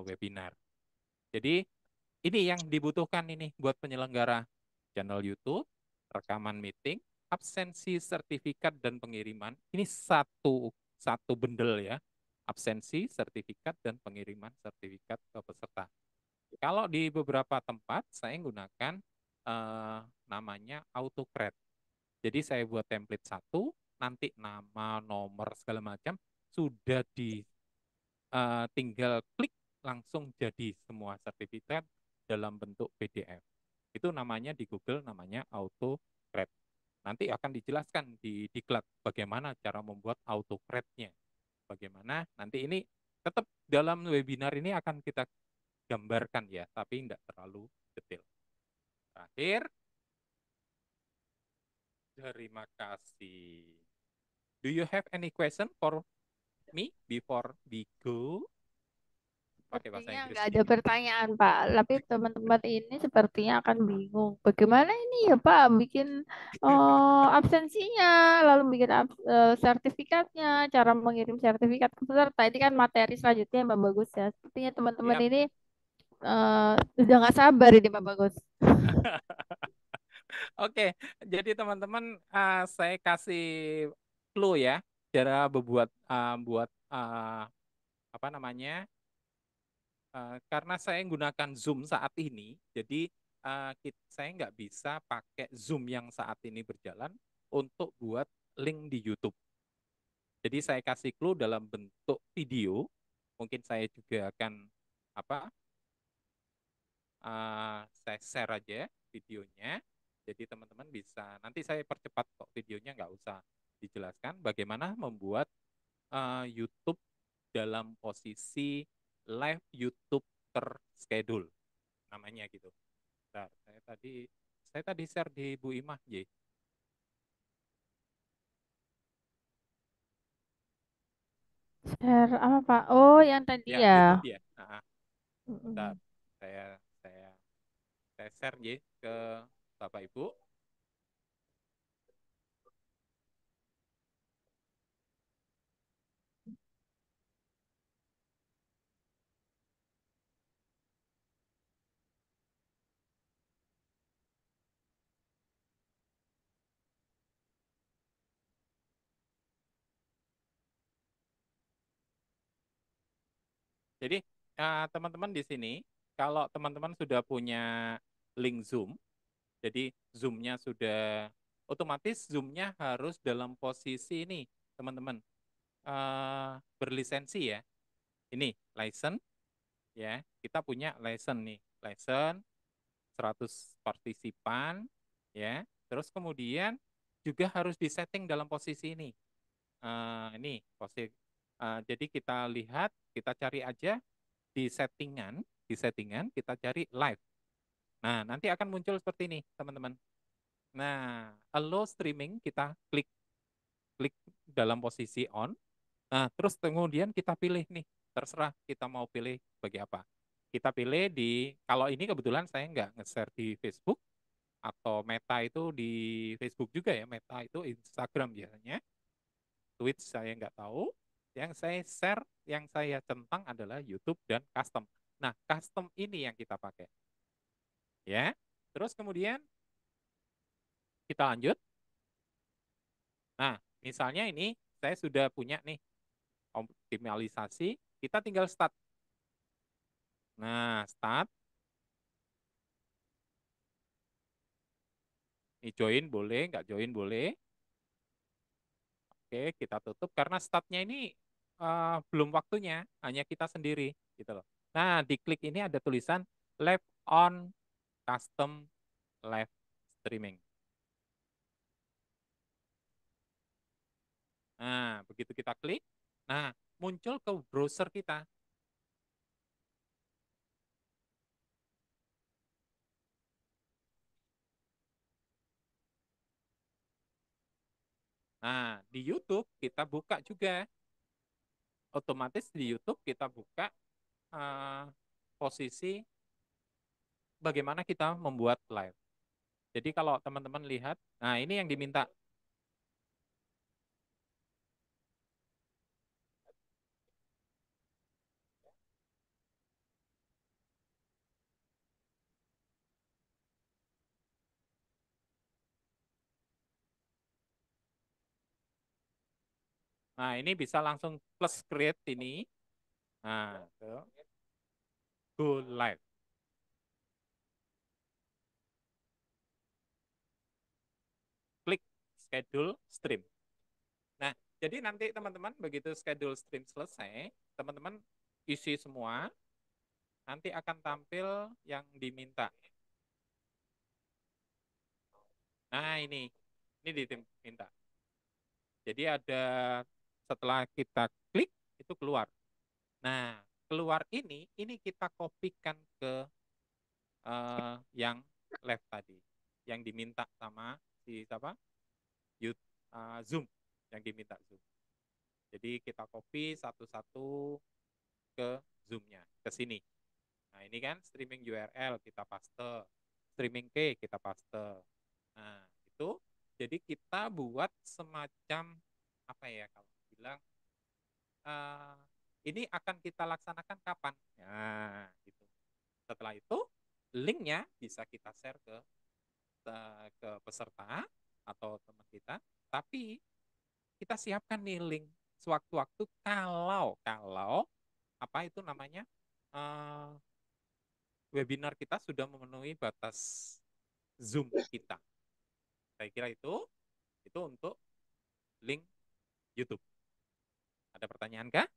webinar. Jadi ini yang dibutuhkan ini buat penyelenggara channel YouTube, rekaman meeting, absensi sertifikat dan pengiriman. Ini satu bundle ya. Absensi, sertifikat dan pengiriman sertifikat ke peserta. Kalau di beberapa tempat saya menggunakan namanya AutoCred. Jadi saya buat template satu, nanti nama, nomor segala macam sudah tinggal klik langsung jadi semua sertifikat dalam bentuk PDF. Itu namanya di Google namanya AutoCred. Nanti akan dijelaskan di diklat bagaimana cara membuat AutoCred-nya. Bagaimana nanti ini tetap dalam webinar ini akan kita gambarkan ya, tapi tidak terlalu detail. Terakhir, terima kasih. Do you have any question for me before we go? Pakai bahasa Sepertinya Inggris nggak ada sedikit. pertanyaan, Pak. Tapi teman-teman ini sepertinya akan bingung. Bagaimana ini ya, Pak, bikin absensinya, lalu bikin sertifikatnya, cara mengirim sertifikat ke peserta. Ini kan materi selanjutnya, Mbak Bagus ya. Sepertinya teman-teman Yap. ini udah nggak sabar ini, Mbak Bagus. Oke, jadi teman-teman saya kasih clue ya, cara buat apa namanya? Karena saya menggunakan Zoom saat ini, jadi saya nggak bisa pakai Zoom yang saat ini berjalan untuk buat link di YouTube. Jadi saya kasih clue dalam bentuk video. Mungkin saya juga akan apa? Saya share aja videonya. Jadi teman-teman bisa, nanti saya percepat kok videonya, nggak usah dijelaskan bagaimana membuat YouTube dalam posisi live YouTube terschedule, namanya gitu. Bentar, saya tadi share di Bu Imah, J. Share apa, Pak? Oh, yang tadi Ya, ya. YouTube ya. Bentar, Mm-mm. saya saya saya share J ke Bapak Ibu. Jadi teman-teman di sini, kalau teman-teman sudah punya link Zoom, jadi Zoom-nya sudah otomatis Zoom-nya harus dalam posisi ini, teman-teman, berlisensi ya. Ini license ya. Kita punya license nih, license 100 partisipan ya. Terus kemudian juga harus disetting dalam posisi ini. Ini posisi. Jadi kita lihat, kita cari aja di settingan kita cari live. Nah, nanti akan muncul seperti ini, teman-teman. Nah, allow streaming kita klik dalam posisi on. Nah, terus kemudian kita pilih nih, terserah kita mau pilih bagi apa. Kita pilih kalau ini kebetulan saya nggak nge-share di Facebook, atau Meta itu di Facebook juga ya, Meta itu Instagram biasanya, Twitch saya nggak tahu. Yang saya share, yang saya centang adalah YouTube dan custom. Nah, custom ini yang kita pakai. Ya, terus kemudian kita lanjut. Nah, misalnya ini saya sudah punya nih optimalisasi, kita tinggal start. Nah, start. Ini join boleh, nggak join boleh. Oke, kita tutup karena startnya ini belum waktunya, hanya kita sendiri gitu loh. Nah, di klik ini ada tulisan live on custom live streaming. Nah, begitu kita klik, nah muncul ke browser kita. Nah, di YouTube kita buka juga. Otomatis di YouTube kita buka eh, posisi bagaimana kita membuat live. Jadi kalau teman-teman lihat, nah ini yang diminta. Nah, ini bisa langsung plus create ini. Nah, go live. Klik schedule stream. Nah, jadi nanti teman-teman begitu schedule stream selesai, teman-teman isi semua, nanti akan tampil yang diminta. Nah, ini diminta. Jadi ada setelah kita klik itu keluar. Nah, keluar ini kita kopikan ke yang live tadi, yang diminta sama si siapa? Zoom, yang diminta Zoom. Jadi kita copy satu-satu ke Zoom-nya, ke sini. Nah, ini kan streaming URL kita paste, streaming key kita paste. Nah, itu jadi kita buat semacam apa ya kalau bilang ini akan kita laksanakan kapan? Nah, gitu. Setelah itu linknya bisa kita share ke peserta atau teman kita, tapi kita siapkan nih link sewaktu-waktu kalau apa itu namanya webinar kita sudah memenuhi batas Zoom kita. Saya kira itu untuk link YouTube. Ada pertanyaan kah?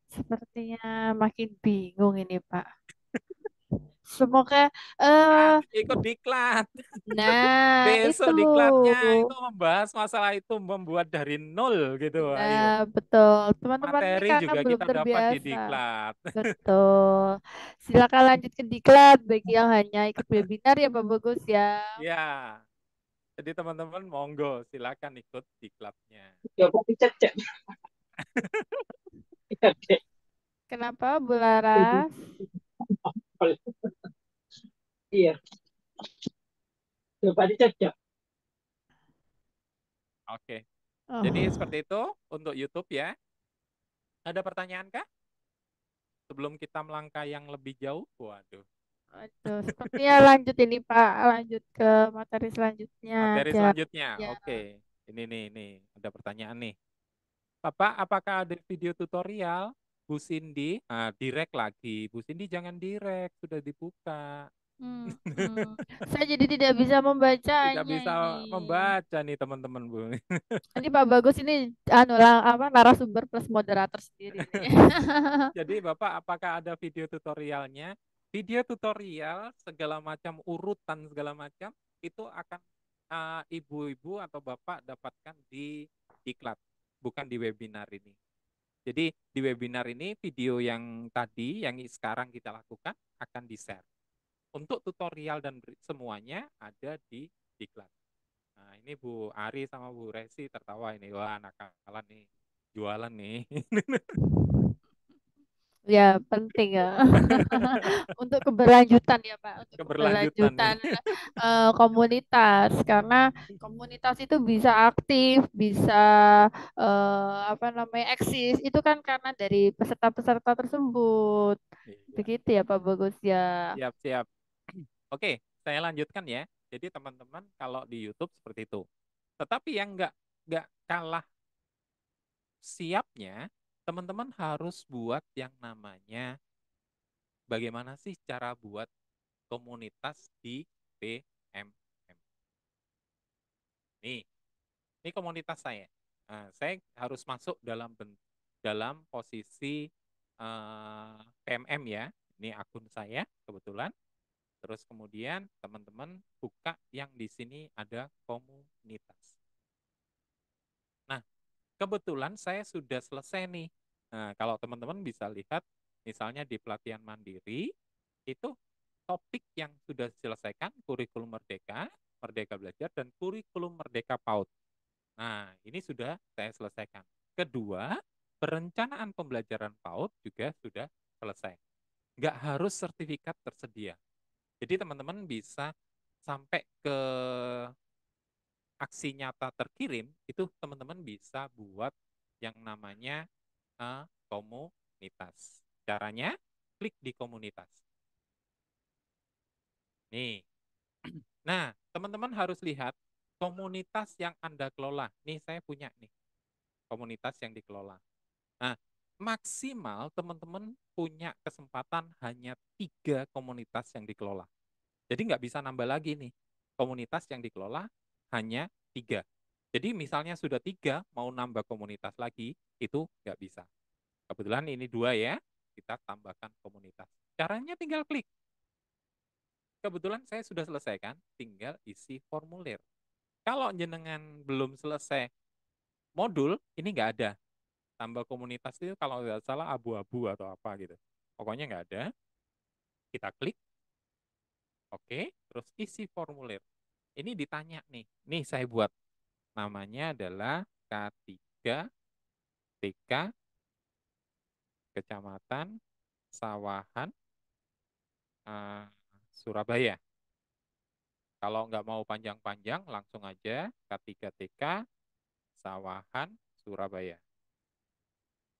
Sepertinya makin bingung ini, Pak. Semoga eh Ikut diklat. nah Besok itu. diklatnya itu membahas masalah itu, membuat dari nol gitu. Ayo. Nah, betul. Teman-teman ini Materi karena juga belum kita dapat di terbiasa. diklat. Betul. Silakan lanjut ke diklat bagi yang hanya ikut webinar ya Pak Bagus ya. Ya. Jadi teman-teman monggo silakan ikut diklatnya. Coba dicek. Kenapa Bu Laras? Iya. Coba dicek. Oke. Oh, Jadi seperti itu untuk YouTube ya. Ada pertanyaan kah? Sebelum kita melangkah yang lebih jauh, waduh. aduh, sepertinya lanjut ini Pak, lanjut ke materi selanjutnya Materi aja. selanjutnya, Ya. oke. Ini nih, ada pertanyaan nih. Bapak, apakah ada video tutorial? Bu Cindy, direct lagi. Bu Cindy jangan direct, sudah dibuka. Saya jadi tidak bisa Tidak membacanya bisa ini. membaca nih teman-teman, Bu. Ini Pak Bagus ini narasumber plus moderator sendiri nih. Jadi Bapak, apakah ada video tutorialnya? Video tutorial segala macam urutan segala macam itu akan ibu-ibu atau bapak dapatkan di diklat, bukan di webinar ini. Jadi di webinar ini video yang tadi yang sekarang kita lakukan akan di-share. Untuk tutorial dan semuanya ada di diklat. Nah, ini Bu Ari sama Bu Resi tertawa ini. Wah, nakalan nih. Jualan nih. Ya, penting ya. Untuk keberlanjutan ya, Pak. Untuk Keberlanjutan nih. Komunitas. Karena komunitas itu bisa aktif, bisa eksis. Itu kan karena dari peserta-peserta tersebut. Iya. Begitu ya, Pak Bagus ya. Siap. Oke, saya lanjutkan ya. Jadi teman-teman kalau di YouTube seperti itu. Tetapi yang nggak kalah siapnya, teman-teman harus buat yang namanya bagaimana sih cara buat komunitas di PMM. Ini komunitas saya. Nah, saya harus masuk dalam posisi PMM ya. Ini akun saya kebetulan. Terus kemudian teman-teman buka yang di sini ada komunitas. Nah, kebetulan saya sudah selesai nih. Nah, kalau teman-teman bisa lihat, misalnya di pelatihan mandiri, itu topik yang sudah diselesaikan, kurikulum merdeka, Merdeka Belajar dan kurikulum Merdeka PAUD. Nah, ini sudah saya selesaikan. Kedua, perencanaan pembelajaran PAUD juga sudah selesai. Nggak harus sertifikat tersedia. Jadi teman-teman bisa sampai ke aksi nyata terkirim, itu teman-teman bisa buat yang namanya komunitas. Caranya, klik di komunitas. Nih. Nah, teman-teman harus lihat komunitas yang Anda kelola. Nih, saya punya nih, komunitas yang dikelola. Nah, maksimal teman-teman punya kesempatan hanya 3 komunitas yang dikelola. Jadi nggak bisa nambah lagi nih. Komunitas yang dikelola hanya 3. Jadi misalnya sudah 3, mau nambah komunitas lagi, itu nggak bisa. Kebetulan ini 2 ya, kita tambahkan komunitas. Caranya tinggal klik. Kebetulan saya sudah selesaikan, tinggal isi formulir. Kalau jenengan belum selesai modul, ini nggak ada. Tambah komunitas itu kalau nggak salah abu-abu atau apa gitu. Pokoknya nggak ada. Kita klik, oke, terus isi formulir. Ini ditanya nih, saya buat. Namanya adalah K3 TK Kecamatan Sawahan, Surabaya. Kalau nggak mau panjang-panjang, langsung aja K3 TK Sawahan, Surabaya.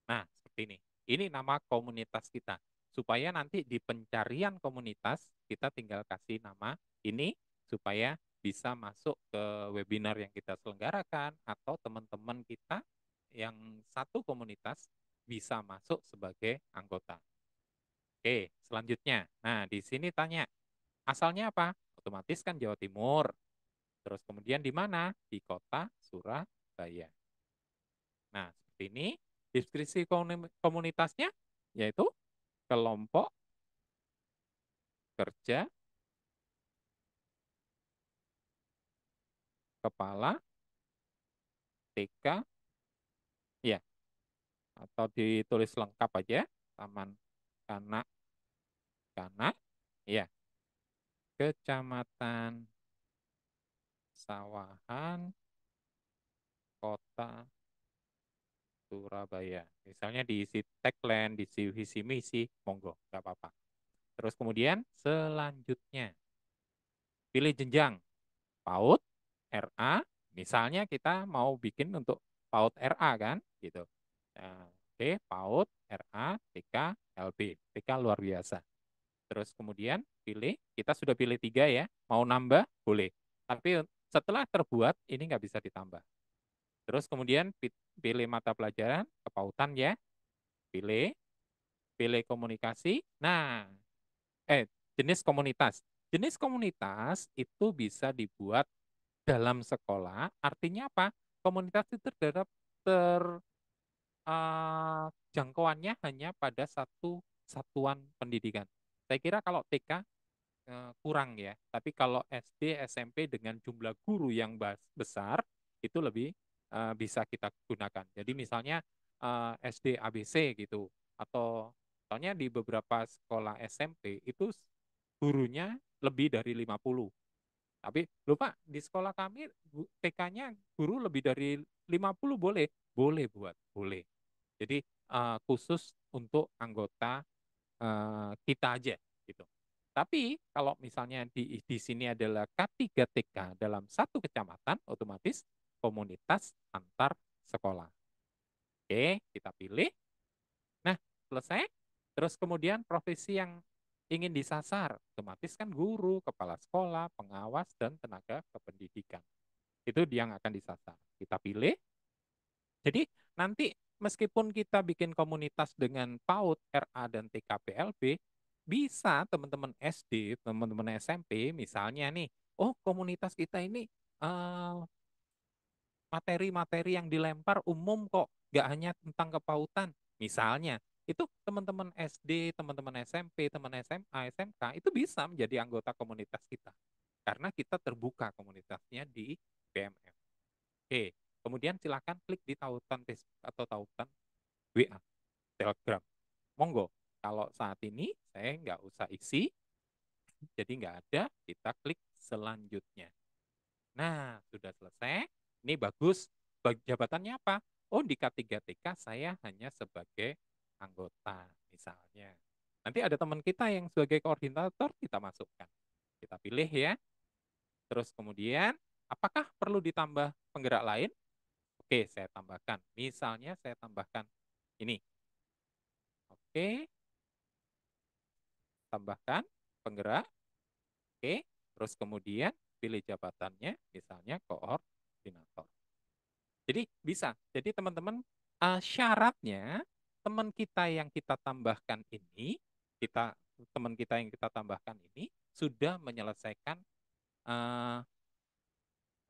Nah, seperti ini. Ini nama komunitas kita. Supaya nanti di pencarian komunitas, kita tinggal kasih nama ini, supaya bisa masuk ke webinar yang kita selenggarakan, atau teman-teman kita yang satu komunitas bisa masuk sebagai anggota. Oke, selanjutnya. Nah, di sini tanya, asalnya apa? Otomatis kan Jawa Timur. Terus kemudian di mana? Di kota Surabaya. Nah, seperti ini. Deskripsi komunitasnya yaitu kelompok kerja kepala TK, ya, atau ditulis lengkap aja, Taman Kanak-kanak, ya, Kecamatan Sawahan, Kota Surabaya. Misalnya diisi tagline, diisi visi misi, monggo, nggak apa-apa. Terus kemudian selanjutnya, pilih jenjang, PAUD, RA, misalnya kita mau bikin untuk PAUD RA kan, gitu. Nah, oke, PAUD, RA, TK, LB, TK luar biasa. Terus kemudian pilih, kita sudah pilih 3 ya, mau nambah boleh. Tapi setelah terbuat, ini nggak bisa ditambah. Terus kemudian pilih mata pelajaran, kepautan ya, pilih komunikasi. Nah, jenis komunitas. Jenis komunitas itu bisa dibuat dalam sekolah, artinya apa? Komunitas itu jangkauannya hanya pada satu satuan pendidikan. Saya kira kalau TK kurang ya, tapi kalau SD, SMP dengan jumlah guru yang besar, itu lebih bisa kita gunakan. Jadi misalnya SD ABC gitu, atau soalnya di beberapa sekolah SMP itu gurunya lebih dari 50. Tapi lupa di sekolah kami TK-nya guru lebih dari 50 boleh? Boleh buat, boleh. Jadi khusus untuk anggota kita aja gitu. Tapi kalau misalnya di sini adalah K3TK dalam satu kecamatan, otomatis komunitas antar sekolah. Oke, kita pilih. Nah, selesai. Terus kemudian profesi yang ingin disasar, otomatis kan guru, kepala sekolah, pengawas, dan tenaga kependidikan. Itu dia yang akan disasar. Kita pilih. Jadi nanti meskipun kita bikin komunitas dengan PAUD, RA, dan TKPLB, bisa teman-teman SD, teman-teman SMP, misalnya nih, oh komunitas kita ini materi-materi yang dilempar umum kok, nggak hanya tentang kepautan. Misalnya, itu teman-teman SD, teman-teman SMP, teman SMA, SMK, itu bisa menjadi anggota komunitas kita. Karena kita terbuka komunitasnya di BMF. Oke, kemudian silakan klik di tautan Facebook atau tautan WA, Telegram. Monggo, kalau saat ini saya nggak usah isi, jadi nggak ada, kita klik selanjutnya. Nah, sudah selesai. Ini bagus. Jabatannya apa? Oh, di K3TK saya hanya sebagai anggota, misalnya. Nanti ada teman kita yang sebagai koordinator, kita masukkan. Kita pilih ya. Terus kemudian, apakah perlu ditambah penggerak lain? Oke, saya tambahkan. Misalnya saya tambahkan ini. Oke, tambahkan penggerak. Oke, terus kemudian pilih jabatannya, misalnya koordinator. Jadi bisa. Jadi teman-teman, syaratnya teman kita yang kita tambahkan ini, teman kita yang kita tambahkan ini sudah menyelesaikan eh,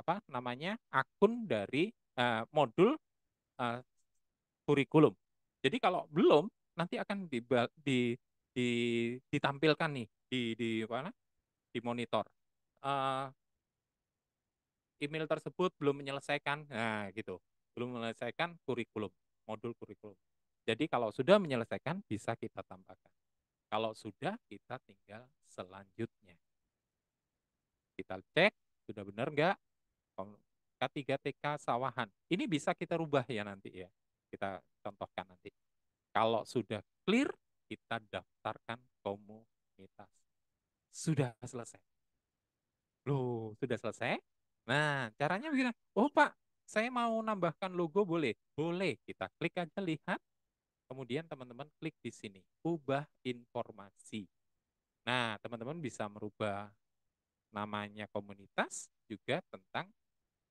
apa namanya akun dari modul eh, kurikulum. Jadi kalau belum, nanti akan ditampilkan nih di mana? Di monitor. Eh, Email tersebut belum menyelesaikan, nah gitu, belum menyelesaikan kurikulum, modul kurikulum. Jadi kalau sudah menyelesaikan bisa kita tambahkan. Kalau sudah, kita tinggal selanjutnya. Kita cek sudah benar nggak K3TK Sawahan. Ini bisa kita rubah ya nanti ya. Kita contohkan nanti. Kalau sudah clear, kita daftarkan komunitas. Sudah selesai. Loh, sudah selesai? Nah, caranya begini. Oh, Pak, saya mau nambahkan logo boleh? Boleh. Kita klik aja lihat. Kemudian teman-teman klik di sini. Ubah informasi. Nah, teman-teman bisa merubah namanya komunitas, juga tentang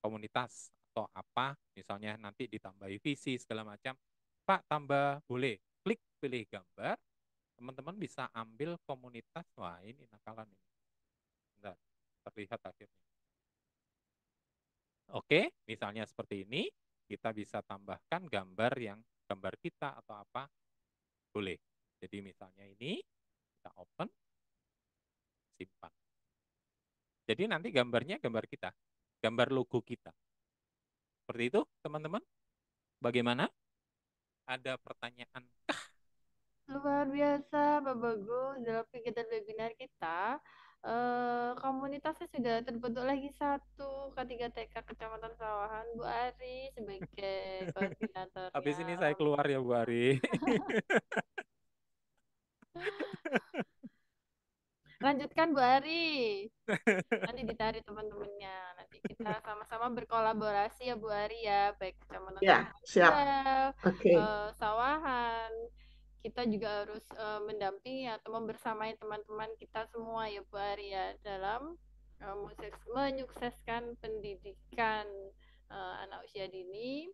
komunitas atau apa. Misalnya nanti ditambahi visi, segala macam. Pak, tambah boleh. Klik pilih gambar. Teman-teman bisa ambil komunitas. Wah, ini nakalan ini. Bentar, terlihat akhirnya. Oke, misalnya seperti ini, kita bisa tambahkan gambar kita atau apa, boleh. Jadi misalnya ini, kita open, simpan. Jadi nanti gambarnya gambar kita, gambar logo kita. Seperti itu, teman-teman. Bagaimana? Ada pertanyaan? Luar biasa, Pak Bagus. Dalam kegiatan webinar kita, komunitasnya sudah terbentuk lagi satu, K3TK Kecamatan Sawahan, Bu Ari sebagai Habis koordinatornya. ini saya keluar ya, Bu Ari. Lanjutkan Bu Ari. Nanti ditarik teman-temannya. Nanti kita sama-sama berkolaborasi ya Bu Ari ya, baik Kecamatan Ya, siap. Oke. Sawahan. Kita juga harus mendampingi atau membersamai teman-teman kita semua ya Bu Ari ya dalam menyukseskan pendidikan anak usia dini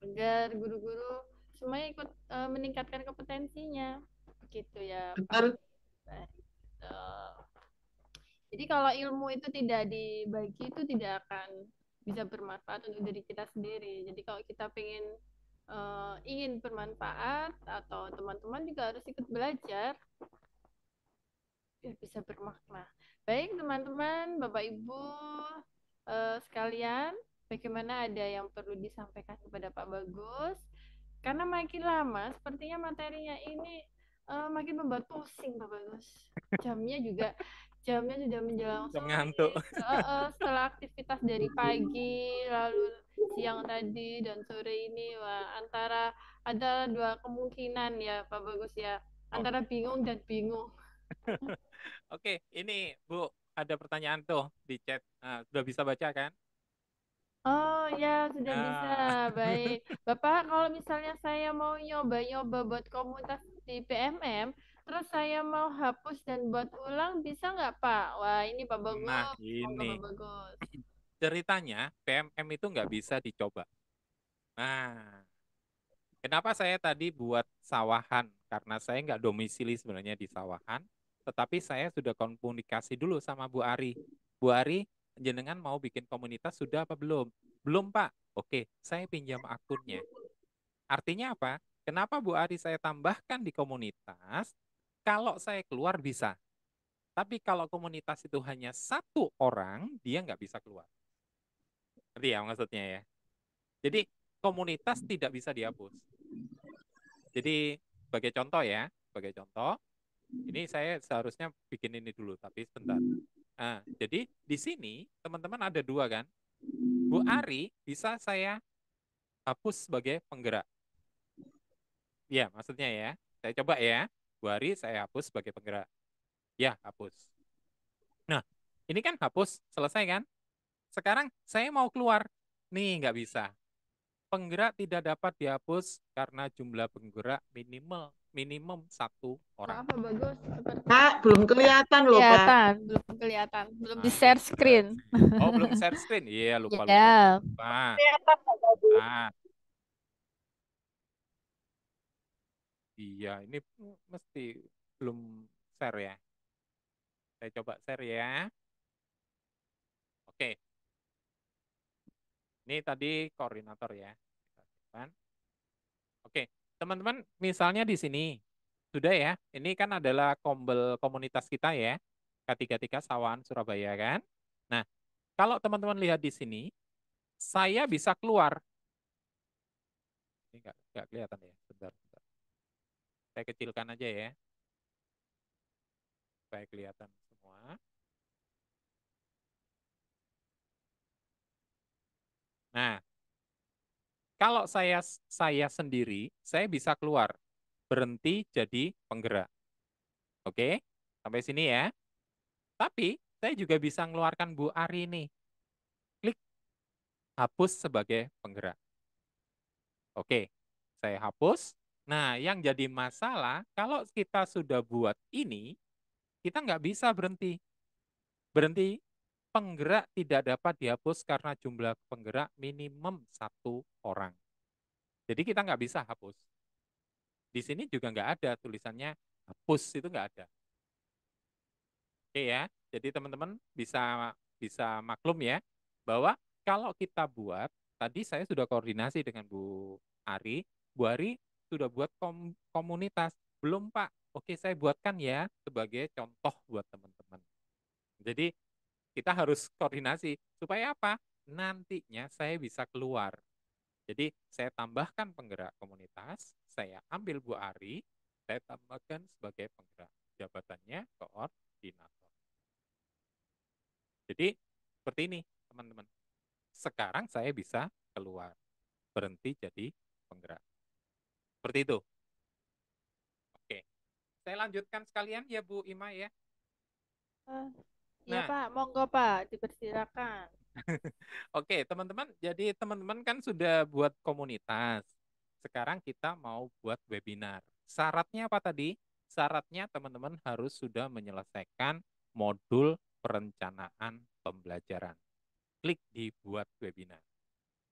agar guru-guru semuanya ikut meningkatkan kompetensinya. Begitu ya Pak. Betul. Jadi kalau ilmu itu tidak dibagi itu tidak akan bisa bermanfaat untuk diri kita sendiri. Jadi kalau kita ingin bermanfaat atau teman-teman juga harus ikut belajar biar bisa bermakna. Baik teman-teman, Bapak Ibu sekalian, bagaimana ada yang perlu disampaikan kepada Pak Bagus? Karena makin lama sepertinya materinya ini makin membuat pusing Pak Bagus. Jamnya sudah menjelang sore. Ngantuk. Setelah aktivitas dari pagi lalu siang tadi dan sore ini, wah, ada dua kemungkinan ya Pak Bagus ya, antara bingung dan bingung. Oke, ini Bu, ada pertanyaan tuh di chat. Nah, sudah bisa baca kan? Oh ya, sudah bisa. Baik. Bapak, kalau misalnya saya mau nyoba-nyoba buat komunitas di PMM, terus saya mau hapus dan buat ulang, bisa nggak Pak? Wah, ini Pak Bagus. Nah, Semoga ini Pak Bagus. ceritanya PMM itu nggak bisa dicoba. Nah, kenapa saya tadi buat Sawahan? Karena saya nggak domisili sebenarnya di Sawahan, tetapi saya sudah komunikasi dulu sama Bu Ari. Bu Ari, jenengan mau bikin komunitas sudah apa belum? Belum, Pak. Oke, saya pinjam akunnya. Artinya apa? Kenapa Bu Ari saya tambahkan di komunitas? Kalau saya keluar bisa. Tapi kalau komunitas itu hanya satu orang, dia nggak bisa keluar. Ngerti ya maksudnya ya? Jadi komunitas tidak bisa dihapus. Jadi sebagai contoh ya, sebagai contoh, Ini saya seharusnya bikin ini dulu, tapi sebentar. Nah, jadi di sini teman-teman ada dua kan? Bu Ari bisa saya hapus sebagai penggerak. Ya, maksudnya ya. Saya coba ya. Bu Ari saya hapus sebagai penggerak. Ya, hapus. Nah, ini kan hapus, selesai kan? Sekarang saya mau keluar. Nih, nggak bisa. Penggerak tidak dapat dihapus karena jumlah penggerak minimum satu orang. Maaf Pak Bagus, seperti Kak, belum kelihatan loh, Kak. belum kelihatan, belum di Nah, share screen. oh, belum share screen. Iya, lupa. Ya, Kelihatan Pak Bagus. Nah, iya, ini mesti belum share ya. Saya coba share ya. Oke. Ini tadi koordinator ya. Kita simpan. Oke, teman-teman, misalnya di sini sudah ya. Ini kan adalah komunitas kita ya. K33 Sawan Surabaya kan. Nah, kalau teman-teman lihat di sini, saya bisa keluar. Ini nggak kelihatan ya. Bentar. Saya kecilkan aja ya. Supaya kelihatan semua. Nah, kalau saya sendiri, saya bisa keluar. Berhenti jadi penggerak. Oke? Sampai sini ya. Tapi saya juga bisa mengeluarkan Bu Ari nih. Klik hapus sebagai penggerak. Oke, saya hapus. Nah, yang jadi masalah, kalau kita sudah buat ini, kita nggak bisa berhenti. Berhenti, penggerak tidak dapat dihapus karena jumlah penggerak minimum satu orang. Jadi kita nggak bisa hapus. Di sini juga nggak ada tulisannya hapus, itu nggak ada. Oke ya, jadi teman-teman bisa maklum ya, bahwa kalau kita buat, tadi saya sudah koordinasi dengan Bu Ari sudah buat komunitas. Belum Pak, oke saya buatkan ya sebagai contoh buat teman-teman. Jadi kita harus koordinasi, supaya apa? Nantinya saya bisa keluar. Jadi saya tambahkan penggerak komunitas, saya ambil Bu Ari, saya tambahkan sebagai penggerak. Jabatannya koordinator. Jadi seperti ini teman-teman. Sekarang saya bisa keluar, berhenti jadi penggerak. Seperti itu. Oke, saya lanjutkan sekalian ya Bu Ima ya. Iya Nah, Pak, monggo Pak, dipersilakan. oke teman-teman. Jadi teman-teman kan sudah buat komunitas. Sekarang kita mau buat webinar. Syaratnya apa tadi? Syaratnya teman-teman harus sudah menyelesaikan modul perencanaan pembelajaran. Klik di buat webinar.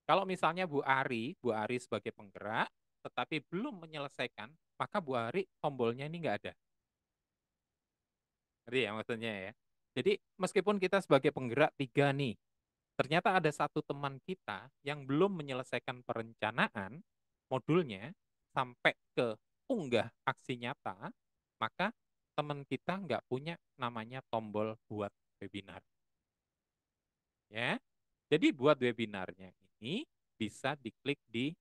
Kalau misalnya Bu Ari sebagai penggerak, tetapi belum menyelesaikan, maka Bu Ari tombolnya ini nggak ada. Ngerti ya maksudnya ya? Jadi meskipun kita sebagai penggerak 3 nih, ternyata ada satu teman kita yang belum menyelesaikan perencanaan modulnya sampai ke unggah aksi nyata, maka teman kita nggak punya namanya tombol buat webinar. Ya, jadi buat webinarnya ini bisa diklik di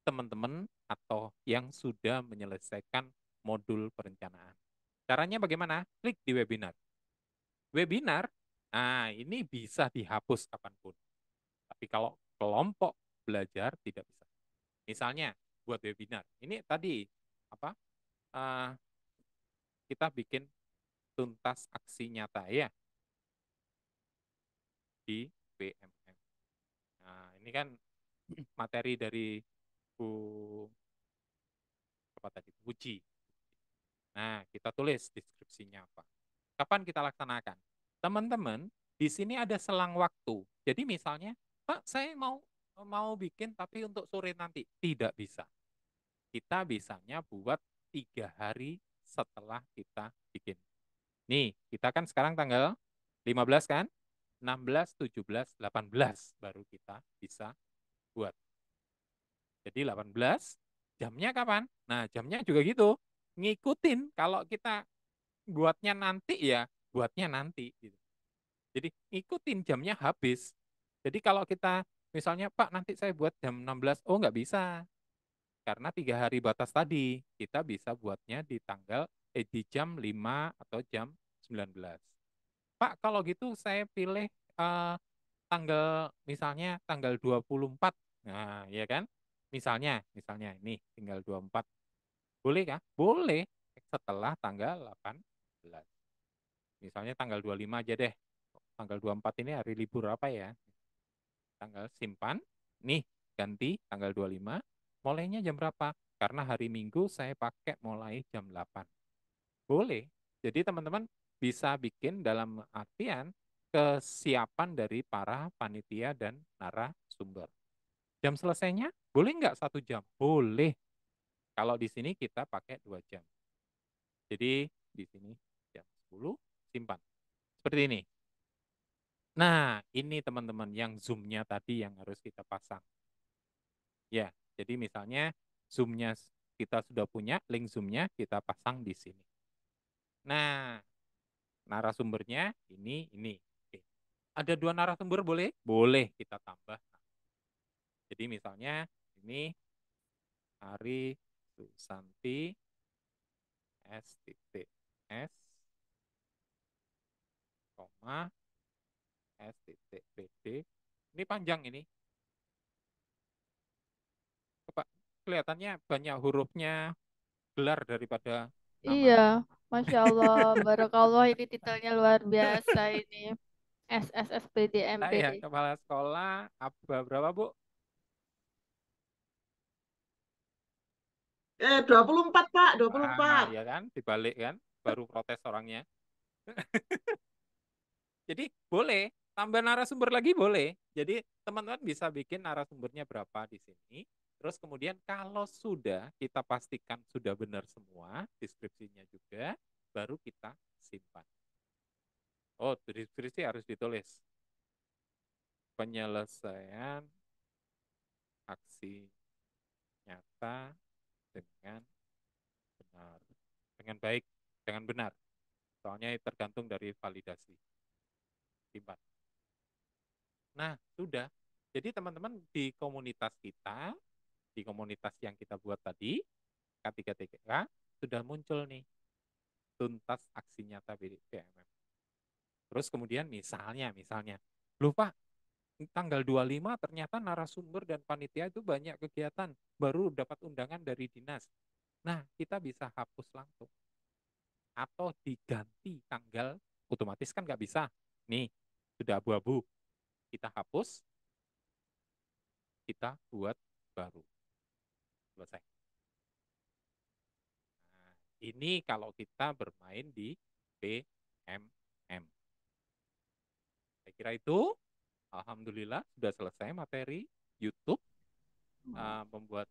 teman-teman atau yang sudah menyelesaikan modul perencanaan. Caranya bagaimana? Klik di webinar. Webinar, nah ini bisa dihapus kapanpun. Tapi kalau kelompok belajar tidak bisa. Misalnya buat webinar, ini tadi apa? Kita bikin tuntas aksi nyata ya di BMM. Nah ini kan materi dari Bu apa tadi? Uji. Nah, kita tulis deskripsinya apa. Kapan kita laksanakan? Teman-teman, di sini ada selang waktu. Jadi misalnya, Pak, saya mau bikin tapi untuk sore nanti. Tidak bisa. Kita bisanya buat 3 hari setelah kita bikin. Nih, kita kan sekarang tanggal 15 kan? 16, 17, 18 baru kita bisa buat. Jadi 18, jamnya kapan? Nah, jamnya juga gitu. Ngikutin kalau kita buatnya nanti ya, buatnya nanti. Gitu. Jadi ikutin jamnya habis. Jadi kalau kita misalnya, Pak nanti saya buat jam 16, oh nggak bisa. Karena 3 hari batas tadi, kita bisa buatnya di tanggal di jam 5 atau jam 19. Pak, kalau gitu saya pilih misalnya tanggal 24. Nah, ya kan? Misalnya ini tinggal 24. Boleh kah? Boleh setelah tanggal 18. Misalnya tanggal 25 aja deh. Tanggal 24 ini hari libur apa ya? Tanggal simpan. Nih, ganti tanggal 25. Mulainya jam berapa? Karena hari Minggu saya pakai mulai jam 8. Boleh. Jadi teman-teman bisa bikin dalam artian kesiapan dari para panitia dan narasumber. Jam selesainya boleh nggak 1 jam? Boleh. Kalau di sini kita pakai 2 jam. Jadi di sini jam 10 simpan. Seperti ini. Nah, ini teman-teman yang Zoom-nya tadi yang harus kita pasang. Ya, jadi misalnya Zoom-nya kita sudah punya, link Zoom-nya kita pasang di sini. Nah, narasumbernya ini. Oke. Ada 2 narasumber boleh? Boleh kita tambah. Jadi misalnya ini Ari Susanti S.S, S.BD. Ini panjang ini. Coba kelihatannya banyak hurufnya gelar daripada nama. Iya, Masya Allah, Barakallah, ini titelnya luar biasa ini. Saya SSSPDMPD. kepala sekolah berapa, Bu? 24 Pak, Ah, 24. ya kan? Dibalik kan? Baru protes orangnya. Jadi boleh tambah narasumber lagi boleh. Jadi teman-teman bisa bikin narasumbernya berapa di sini. Terus kemudian kalau sudah kita pastikan sudah benar semua, deskripsinya juga, baru kita simpan. Oh, deskripsi harus ditulis. Penyelesaian aksi nyata dengan benar. Dengan baik, dengan benar. Soalnya tergantung dari validasi. Simpan. Nah, sudah. Jadi teman-teman di komunitas kita, di komunitas yang kita buat tadi, K3TK, sudah muncul nih tuntas aksi nyata BMM. Terus kemudian misalnya, loh Pak, tanggal 25 ternyata narasumber dan panitia itu banyak kegiatan, baru dapat undangan dari dinas. Nah, kita bisa hapus langsung. Atau diganti tanggal, otomatis kan nggak bisa. Nih, sudah abu-abu. Kita hapus, kita buat baru. Selesai. Nah, ini kalau kita bermain di BMM. Saya kira itu, alhamdulillah sudah selesai materi YouTube, membuat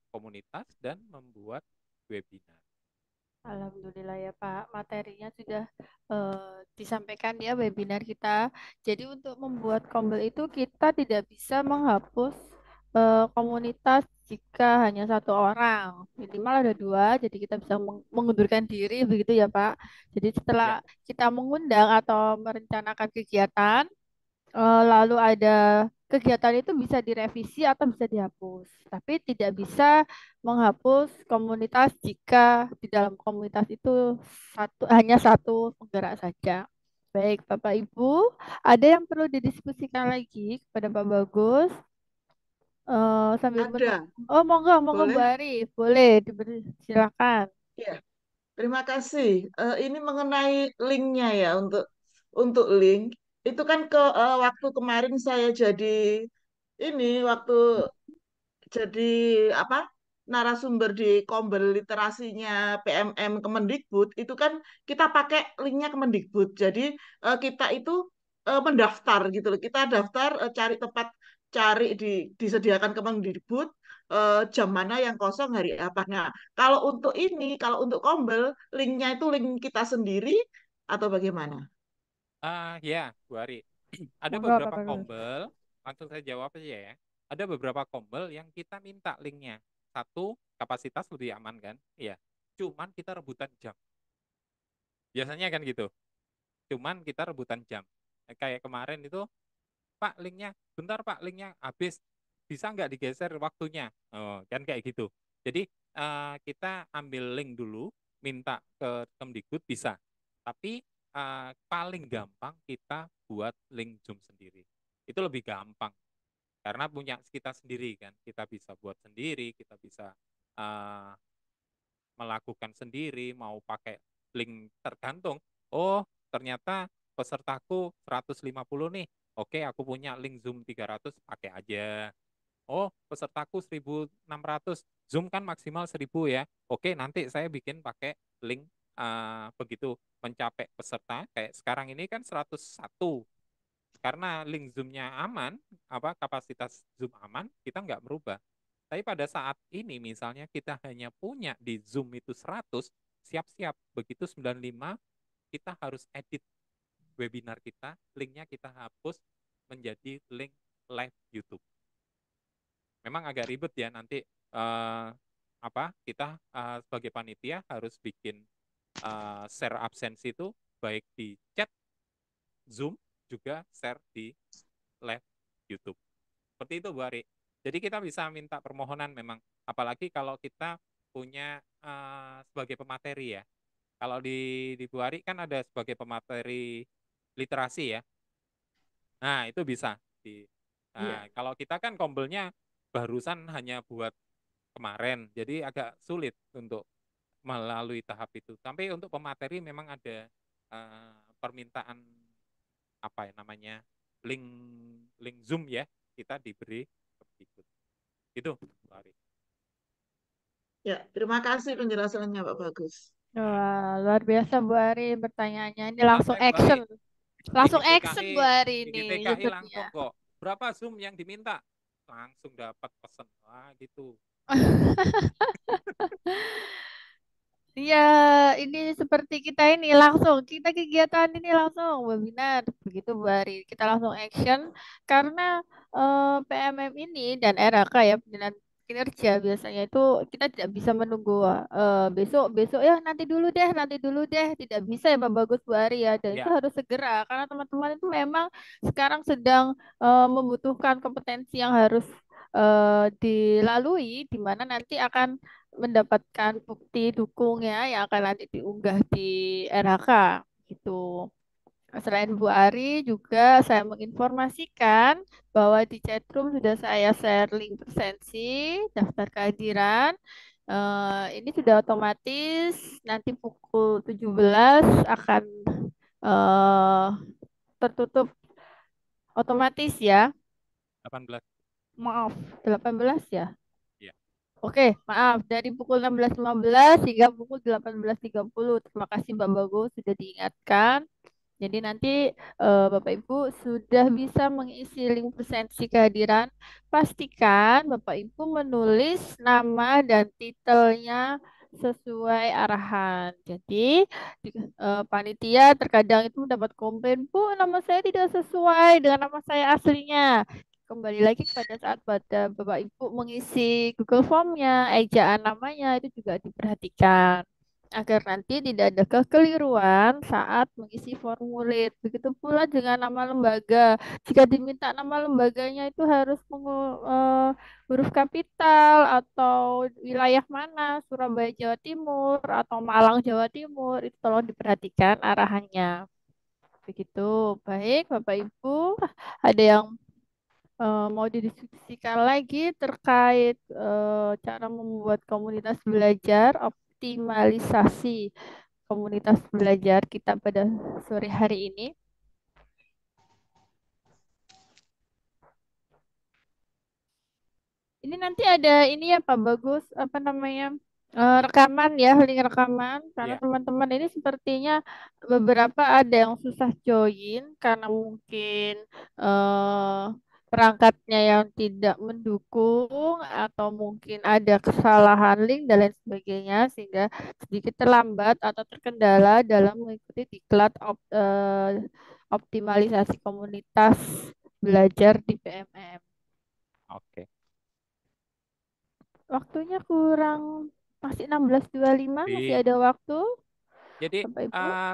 komunitas dan membuat webinar. Alhamdulillah ya Pak, materinya sudah disampaikan ya webinar kita. Jadi untuk membuat Kombel itu kita tidak bisa menghapus komunitas jika hanya 1 orang. Minimal ada 2, jadi kita bisa mengundurkan diri begitu ya Pak. Jadi setelah kita mengundang atau merencanakan kegiatan, lalu ada kegiatan itu bisa direvisi atau bisa dihapus, tapi tidak bisa menghapus komunitas jika di dalam komunitas itu hanya satu penggerak saja. Baik, Bapak Ibu, ada yang perlu didiskusikan lagi kepada Pak Bagus? Sambil Ada. Oh, monggo Bu Boleh? Ari, boleh silakan. Ya, terima kasih. Ini mengenai linknya ya untuk link. Itu kan waktu kemarin saya waktu jadi apa narasumber di Kombel literasinya PMM Kemendikbud itu kan kita pakai linknya Kemendikbud. Jadi kita itu mendaftar gitu loh. Kita daftar cari tempat disediakan Kemendikbud jam mana yang kosong hari apa. Nah, kalau untuk Kombel linknya itu link kita sendiri atau bagaimana? Ya, Bu Ari. Ada Monggo beberapa Bapak Bagus. kombel, langsung saya jawab aja ya. Ada beberapa kombel yang kita minta linknya. Satu, kapasitas lebih aman kan? Iya. Cuman kita rebutan jam. Biasanya kan gitu. Cuman kita rebutan jam. Kayak kemarin itu, Pak linknya, bentar Pak linknya habis. Bisa nggak digeser waktunya? Oh, kan kayak gitu. Jadi kita ambil link dulu, minta ke Kemdikbud bisa. Tapi paling gampang kita buat link Zoom sendiri. Itu lebih gampang karena punya kita sendiri kan. Kita bisa buat sendiri, kita bisa melakukan sendiri, mau pakai link tergantung. Oh, ternyata pesertaku 150 nih. Oke, aku punya link Zoom 300, pakai aja. Oh, pesertaku 1.600, Zoom kan maksimal 1.000 ya. Oke, nanti saya bikin pakai link begitu mencapai peserta. Kayak sekarang ini kan 101. Karena link Zoom-nya aman, kapasitas Zoom aman, kita nggak merubah. Tapi pada saat ini misalnya kita hanya punya di Zoom itu 100, siap-siap. Begitu 95, kita harus edit webinar kita, linknya kita hapus menjadi link live YouTube. Memang agak ribet ya nanti kita sebagai panitia harus bikin share absensi itu baik di chat Zoom juga share di live YouTube. Seperti itu Bu Ari. Jadi kita bisa minta permohonan memang, apalagi kalau kita punya sebagai pemateri ya. Kalau di Bu Ari kan ada sebagai pemateri literasi ya. Nah, itu bisa. Kalau kita kan kombelnya barusan hanya buat kemarin, jadi agak sulit untuk melalui tahap itu. Sampai untuk pemateri memang ada permintaan link Zoom ya, kita diberi ikut. Itu, Pak Ari. Ya, terima kasih penjelasannya Pak Bagus. Wah, luar biasa Bu Ari pertanyaannya. Ini langsung Santai, Bu Ari. action. Langsung Di action Bu Ari di ini. GTKI langsung kok. Berapa Zoom yang diminta? Langsung dapat pesan. Wah, gitu. Iya, ini seperti kita ini langsung, kita kegiatan ini langsung webinar, begitu Bu Ari. Kita langsung action karena PMM ini dan RAK ya, pembinaan kinerja biasanya itu kita tidak bisa menunggu besok ya nanti dulu deh, tidak bisa ya Pak Bagus Bu Ari ya, dan itu harus segera karena teman-teman itu memang sekarang sedang membutuhkan kompetensi yang harus dilalui, di mana nanti akan mendapatkan bukti dukungnya yang akan nanti diunggah di RHK gitu. Selain Bu Ari juga saya menginformasikan bahwa di chatroom sudah saya share link presensi, daftar kehadiran. Ini sudah otomatis nanti pukul 17 akan tertutup otomatis ya. 18. Maaf, 18 ya. Iya. Oke, maaf. Dari pukul 16.15 hingga pukul 18.30. Terima kasih Mbak Bagus sudah diingatkan. Jadi nanti Bapak Ibu sudah bisa mengisi link presensi kehadiran. Pastikan Bapak Ibu menulis nama dan titelnya sesuai arahan. Jadi panitia terkadang itu mendapat komplain, Bu, nama saya tidak sesuai dengan nama saya aslinya. Kembali lagi pada saat Bapak Ibu mengisi Google Form-nya, ejaan namanya itu juga diperhatikan agar nanti tidak ada kekeliruan saat mengisi formulir. Begitu pula dengan nama lembaga. Jika diminta nama lembaganya itu harus huruf kapital atau wilayah mana, Surabaya Jawa Timur atau Malang Jawa Timur, itu tolong diperhatikan arahannya. Begitu. Baik, Bapak Ibu, ada yang mau didiskusikan lagi terkait cara membuat komunitas belajar, optimalisasi komunitas belajar kita pada sore hari ini. Ini nanti ada ini ya Pak Bagus, apa namanya, rekaman ya, link rekaman. Karena teman-teman ini sepertinya beberapa ada yang susah join karena mungkin perangkatnya yang tidak mendukung atau mungkin ada kesalahan link dan lain sebagainya sehingga sedikit terlambat atau terkendala dalam mengikuti diklat optimalisasi komunitas belajar di PMM. Oke. Waktunya kurang, masih 16.25, masih ada waktu. Jadi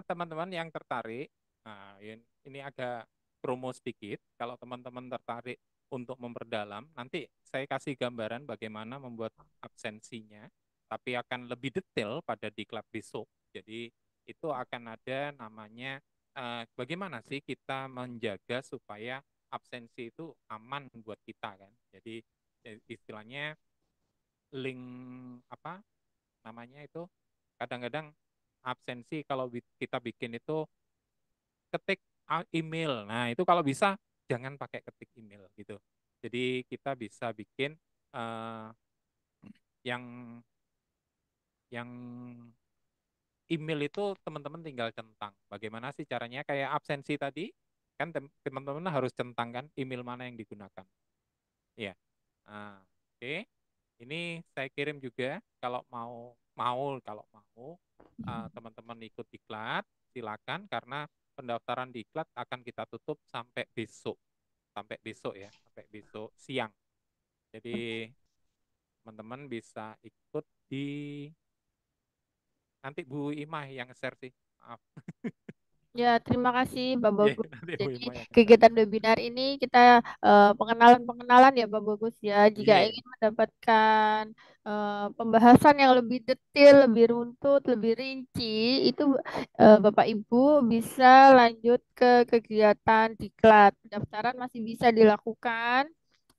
teman-teman yang tertarik, ini agak promo sedikit. Kalau teman-teman tertarik untuk memperdalam, nanti saya kasih gambaran bagaimana membuat absensinya. tapi akan lebih detail pada diklat besok. Jadi itu akan ada namanya bagaimana sih kita menjaga supaya absensi itu aman buat kita kan. Jadi istilahnya link apa namanya itu kadang-kadang absensi kalau kita bikin itu ketik email. Nah, itu kalau bisa jangan pakai ketik email gitu. Jadi kita bisa bikin yang yang email itu teman-teman tinggal centang. Bagaimana sih caranya? Kayak absensi tadi, kan teman-teman harus centang kan email mana yang digunakan. Iya. Nah, oke. Ini saya kirim juga kalau kalau mau teman-teman ikut diklat, silakan karena pendaftaran diklat akan kita tutup sampai besok ya, sampai besok siang. Jadi teman-teman bisa ikut di nanti Bu Imah yang share sih, maaf. Ya, terima kasih Pak Ya, Bagus. nanti Bu Jadi Imah yang share. kegiatan webinar ini kita pengenalan-pengenalan ya Pak Bagus ya. Jika Iya. ingin mendapatkan pembahasan yang lebih detail, lebih runtut, lebih rinci, itu Bapak Ibu bisa lanjut ke kegiatan diklat. Pendaftaran masih bisa dilakukan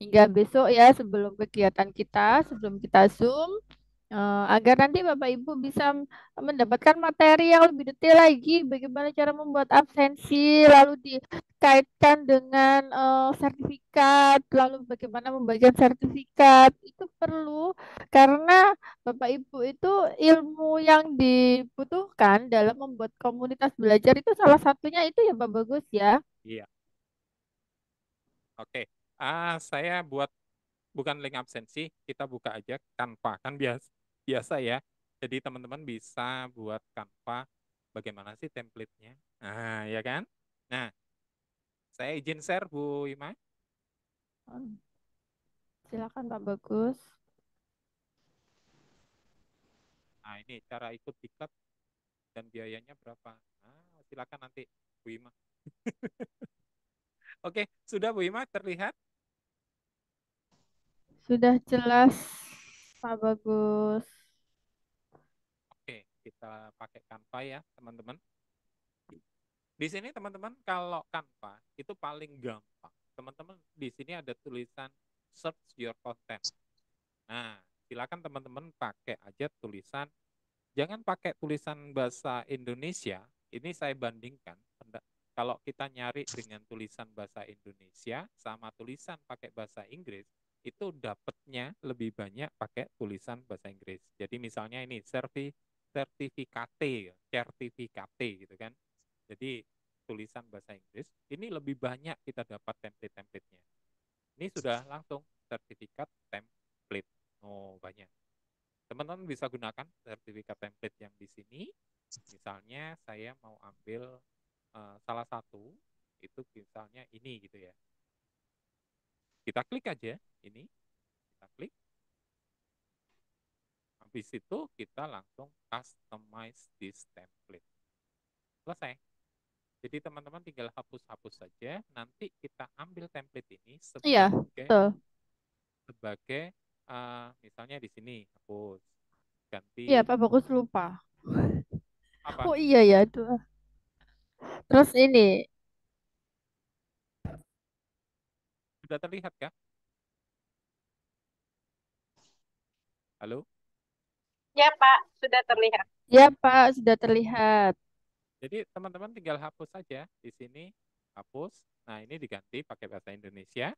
hingga besok ya sebelum kegiatan kita, sebelum kita Zoom. Agar nanti Bapak Ibu bisa mendapatkan materi yang lebih detail lagi, bagaimana cara membuat absensi, lalu dikaitkan dengan sertifikat, lalu bagaimana membagikan sertifikat. Itu perlu karena Bapak Ibu itu ilmu yang dibutuhkan dalam membuat komunitas belajar itu salah satunya itu ya Pak Bagus ya. Iya. Oke. Saya buat bukan link absensi, kita buka aja Canva. Kan biasa ya. Jadi teman-teman bisa buat Canva bagaimana sih template-nya. Nah, ya kan? Nah, saya izin share Bu Ima. Silakan Pak Bagus. Nah, ini cara ikut diklat dan biayanya berapa. Nah, silakan nanti Bu Ima. Oke, sudah Bu Ima terlihat? Sudah jelas Pak Bagus. Oke, kita pakai Canva ya, teman-teman. Di sini teman-teman kalau Canva itu paling gampang. Teman-teman di sini ada tulisan search your content. Nah, silakan teman-teman pakai aja tulisan, jangan pakai tulisan bahasa Indonesia. Ini saya bandingkan. Kalau kita nyari dengan tulisan bahasa Indonesia sama tulisan pakai bahasa Inggris, itu dapatnya lebih banyak pakai tulisan bahasa Inggris. Jadi misalnya ini sertifikate gitu kan. Jadi tulisan bahasa Inggris ini lebih banyak kita dapat template-templatenya. Ini sudah langsung sertifikat template. Oh, banyak. Teman-teman bisa gunakan sertifikat template yang di sini. Misalnya saya mau ambil salah satu, itu misalnya ini gitu ya. Kita klik aja ini. Kita klik. Habis itu kita langsung customize this template. Selesai. Jadi teman-teman tinggal hapus-hapus saja. Nanti kita ambil template ini Iya, betul. sebagai misalnya di sini hapus. Ganti. Iya, Pak Bagus lupa. Apa? Oh iya ya, tuh. Terus ini. Sudah terlihat kah? Halo? Ya Pak, sudah terlihat. Ya Pak, sudah terlihat. Jadi teman-teman tinggal hapus saja di sini, hapus. Nah, ini diganti pakai bahasa Indonesia.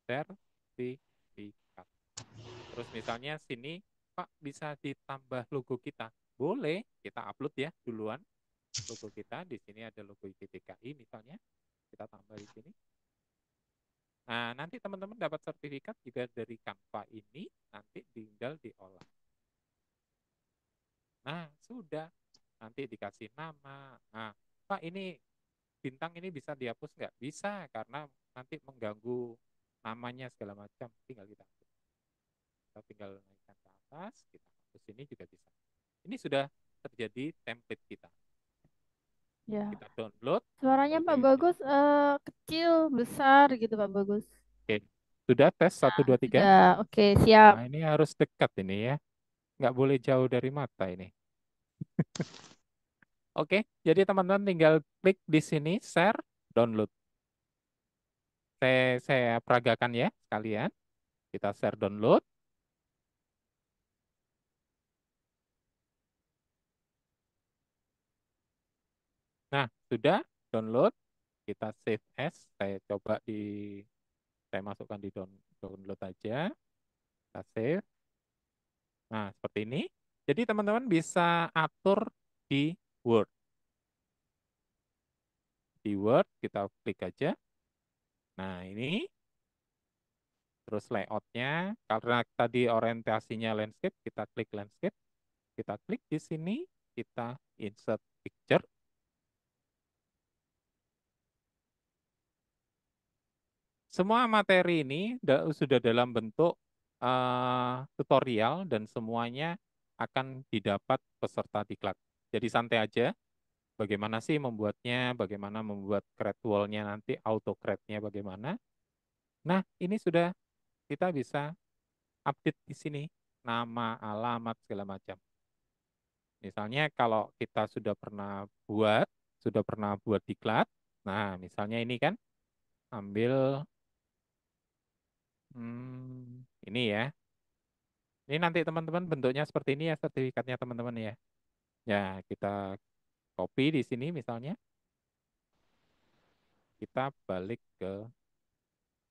Sertifikat. Terus misalnya sini, Pak bisa ditambah logo kita. Boleh, kita upload ya duluan logo kita. Di sini ada logo IPTKI misalnya. Kita tambah di sini. Nah, nanti teman-teman dapat sertifikat juga dari Canva ini, nanti tinggal diolah. Nah, sudah. Nanti dikasih nama. Nah, Pak ini bintang ini bisa dihapus nggak? Bisa, karena nanti mengganggu namanya segala macam. Tinggal kita hapus. Kita tinggal naikkan ke atas, kita hapus ini juga bisa. Ini sudah terjadi template kita. Ya. Kita download. Suaranya Pak Bagus kecil, besar gitu Pak Bagus. Oke. Sudah tes 1, 2, 3? Sudah, oke, siap. Nah, ini harus dekat ini ya. Nggak boleh jauh dari mata ini. Oke, jadi teman-teman tinggal klik di sini, share, download. Saya peragakan ya sekalian. Kita share download. Nah, sudah download. Kita save as. Saya masukkan di download aja. Kita save. Nah, seperti ini. Jadi teman-teman bisa atur di Word. Di Word kita klik aja. Nah, ini terus layoutnya. Karena tadi orientasinya landscape, kita klik landscape. Kita klik di sini, kita insert picture. Semua materi ini sudah dalam bentuk tutorial dan semuanya akan didapat peserta diklat. Jadi santai aja. Bagaimana sih membuatnya, bagaimana membuat create wall-nya nanti, auto create-nya bagaimana. Nah, ini sudah kita bisa update di sini, nama, alamat, segala macam. Misalnya kalau kita sudah pernah buat diklat, nah misalnya ini kan, ambil ini ya. Ini nanti teman-teman bentuknya seperti ini ya, sertifikatnya teman-teman ya. Ya, kita copy di sini misalnya. Kita balik ke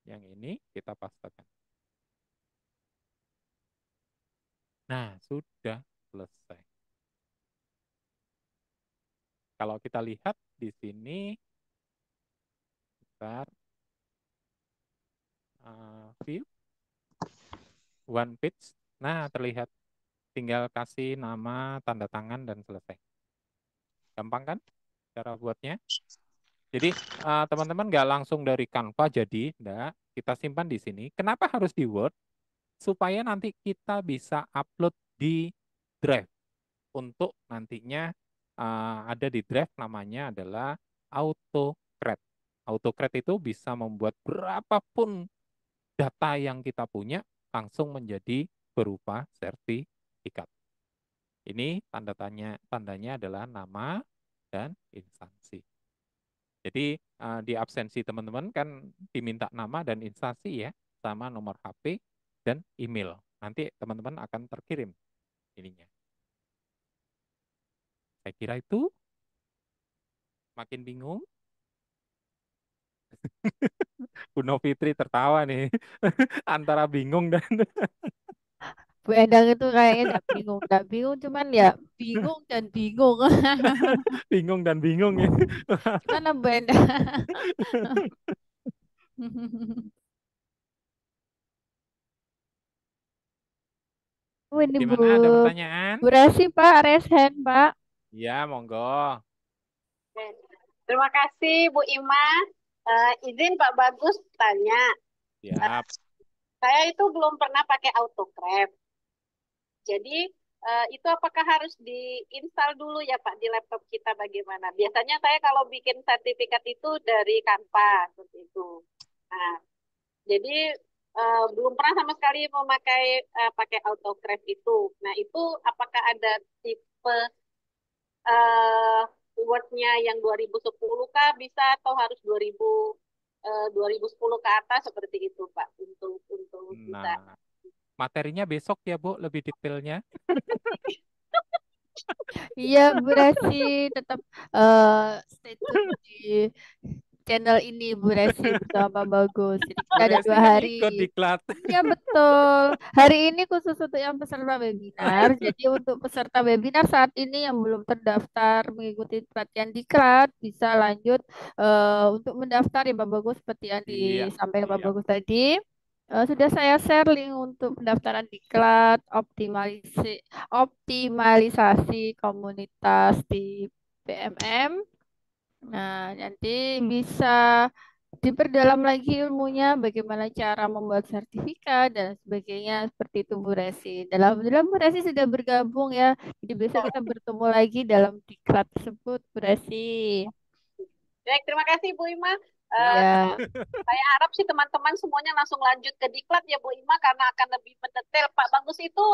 yang ini, kita pastekan. Nah, sudah selesai. Kalau kita lihat di sini, bentar, view, one page. Nah, terlihat. Tinggal kasih nama, tanda tangan, dan selesai. Gampang kan cara buatnya? Jadi teman-teman nggak langsung dari Canva jadi, enggak. Kita simpan di sini. Kenapa harus di Word? Supaya nanti kita bisa upload di Drive. Untuk nantinya ada di Drive namanya adalah AutoCred. AutoCred itu bisa membuat berapapun data yang kita punya langsung menjadi berupa sertifikat. Ini tandanya adalah nama dan instansi. Jadi di absensi teman-teman kan diminta nama dan instansi ya, sama nomor HP dan email. Nanti teman-teman akan terkirim ininya. Saya kira itu makin bingung. Bu Novitri tertawa nih antara bingung dan Bu Endang itu kayaknya enggak bingung, cuman ya bingung dan bingung. bingung dan bingung ya. Gimana Bu Endang? Oh, ini Gimana, ada pertanyaan? Bu Resi Pak, raise hand Pak. Ya, monggo. Terima kasih Bu Ima. Izin Pak Bagus tanya. Siap. Saya itu belum pernah pakai AutoCAD. Jadi itu apakah harus diinstal dulu ya Pak di laptop kita bagaimana? Biasanya saya kalau bikin sertifikat itu dari Canva seperti itu. Nah, jadi belum pernah sama sekali memakai pakai AutoCAD itu. Nah, itu apakah ada tipe Word-nya yang 2010 kah bisa atau harus 2010 ke atas seperti itu Pak untuk bisa. Nah, materinya besok ya Bu, lebih detailnya. Iya Bu Resi, tetap stay tune di channel ini Bu Resi bersama Pak Bagus. Jadi kita Bu ada Resi 2 kan hari. ikut diklat. Iya betul. Hari ini khusus untuk yang peserta webinar. Jadi untuk peserta webinar saat ini yang belum terdaftar mengikuti pelatihan diklat bisa lanjut untuk mendaftar ya Pak Bagus seperti yang Iya, disampaikan Pak iya. Bagus tadi. Sudah saya share link untuk pendaftaran diklat, optimalisasi komunitas di PMM. Nah, nanti bisa diperdalam lagi ilmunya, bagaimana cara membuat sertifikat dan sebagainya seperti itu Bu Resi. Dalam Bu Resi sudah bergabung ya, jadi besok kita bertemu lagi dalam diklat tersebut Bu Resi. Baik, terima kasih Bu Ima. Iya. Saya harap sih teman-teman semuanya langsung lanjut ke diklat ya Bu Ima karena akan lebih mendetail. Pak Bagus itu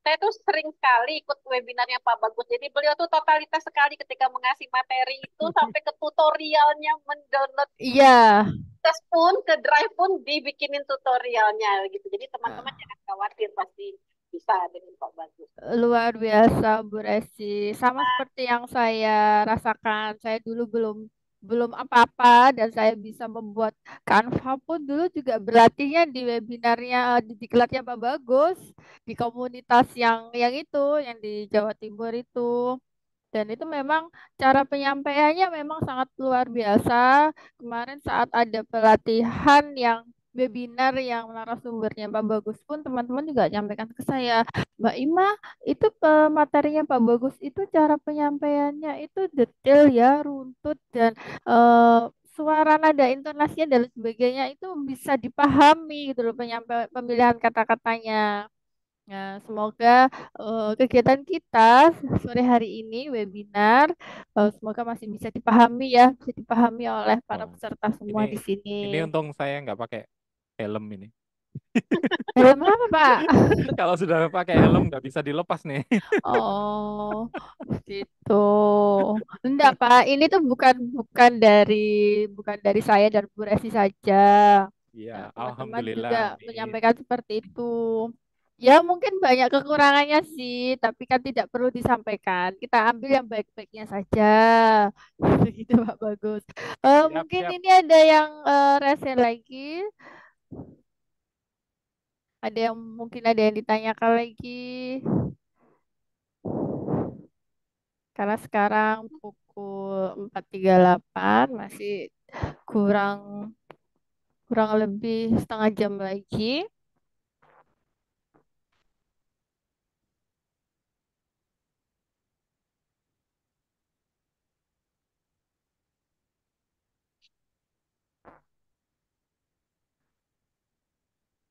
saya tuh sering sekali ikut webinarnya Pak Bagus. Jadi beliau tuh totalitas sekali ketika mengasih materi itu sampai ke tutorialnya mendownload Iya. tes pun ke Drive pun dibikinin tutorialnya gitu. Jadi teman-teman Nah, jangan khawatir pasti bisa dengan Pak Bagus. luar biasa Bu Resi. Sama seperti yang saya rasakan. Saya dulu belum belum apa-apa dan saya bisa membuat Canva pun dulu juga berlatihnya di webinarnya di diklatnya Pak Bagus di komunitas yang itu yang di Jawa Timur itu. Dan itu memang cara penyampaiannya memang sangat luar biasa. Kemarin saat ada pelatihan yang webinar yang narasumbernya Pak Bagus pun teman-teman juga nyampaikan ke saya, Mbak Ima, itu materinya Pak Bagus itu cara penyampaiannya itu detail ya, runtut dan eh, suara nada intonasinya dan sebagainya itu bisa dipahami gitu loh pemilihan kata-katanya. Nah, semoga kegiatan kita sore hari ini webinar semoga masih bisa dipahami ya, bisa dipahami oleh para Oh, peserta semua ini di sini. untung saya nggak pakai helm ini. Helm apa, Pak? Kalau sudah pakai helm nggak bisa dilepas nih. Oh, gitu. Enggak, Pak. Ini tuh bukan dari saya dan Bu Resi saja. Iya, Nah, teman-teman alhamdulillah. juga Amin. menyampaikan seperti itu. Ya, mungkin banyak kekurangannya sih, tapi kan tidak perlu disampaikan. Kita ambil yang baik-baiknya saja. Begitu, Pak Bagus. Siap, Mungkin siap. ini ada yang rese lagi. Mungkin ada yang ditanyakan lagi. Karena sekarang pukul 4.38 masih kurang kurang lebih setengah jam lagi.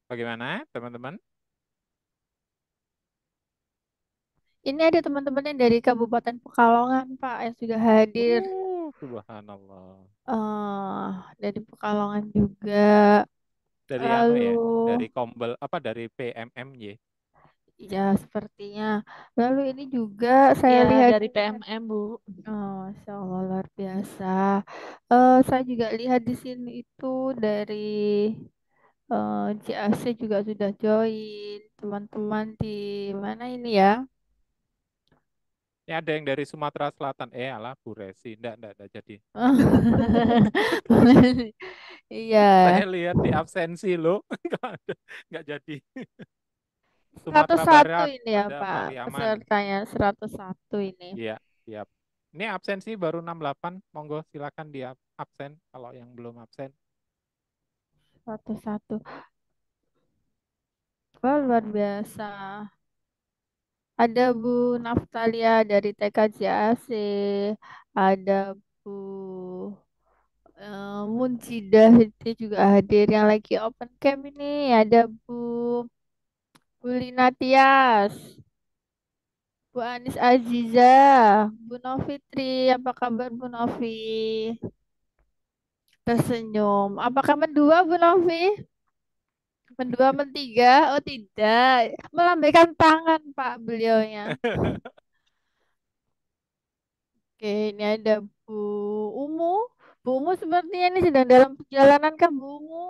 Bagaimana, teman-teman? Ini ada teman-teman yang dari Kabupaten Pekalongan, Pak, yang sudah hadir. Subhanallah. Dari Pekalongan juga. Dari anu Lalu, ya, dari Kombel apa dari PMMY. ya sepertinya. Lalu ini juga saya Ya, lihat, dari PMM, Bu. Masya Allah luar biasa. Saya juga lihat di sini itu dari JAC juga sudah join. Teman-teman di mana ini ya? Ini ada yang dari Sumatera Selatan. Alah, Bu Resi. Enggak jadi. Iya, Saya lihat di absensi loh. Nggak jadi. Sumatera 101 Barat ini ya ada Pak, Pariaman. pesertanya 101 ini. Iya, siap. Ini absensi baru 68. Monggo silakan di absen kalau yang belum absen. 101. Wah, luar biasa. Ada Bu Naftalia dari TKJAC, ada Bu Muncidah itu juga hadir yang lagi open camp ini, ada Bu Lina Tias, Bu Anis Aziza, Bu Novitri, apa kabar Bu Novi? Tersenyum. Apakah mendua Bu Novi? Mendua, mentiga? Oh tidak. Melambaikan tangan Pak beliaunya. Oke, ini ada Bu Umu. Bu Umu sepertinya ini sedang dalam perjalanan kan Bu Umu?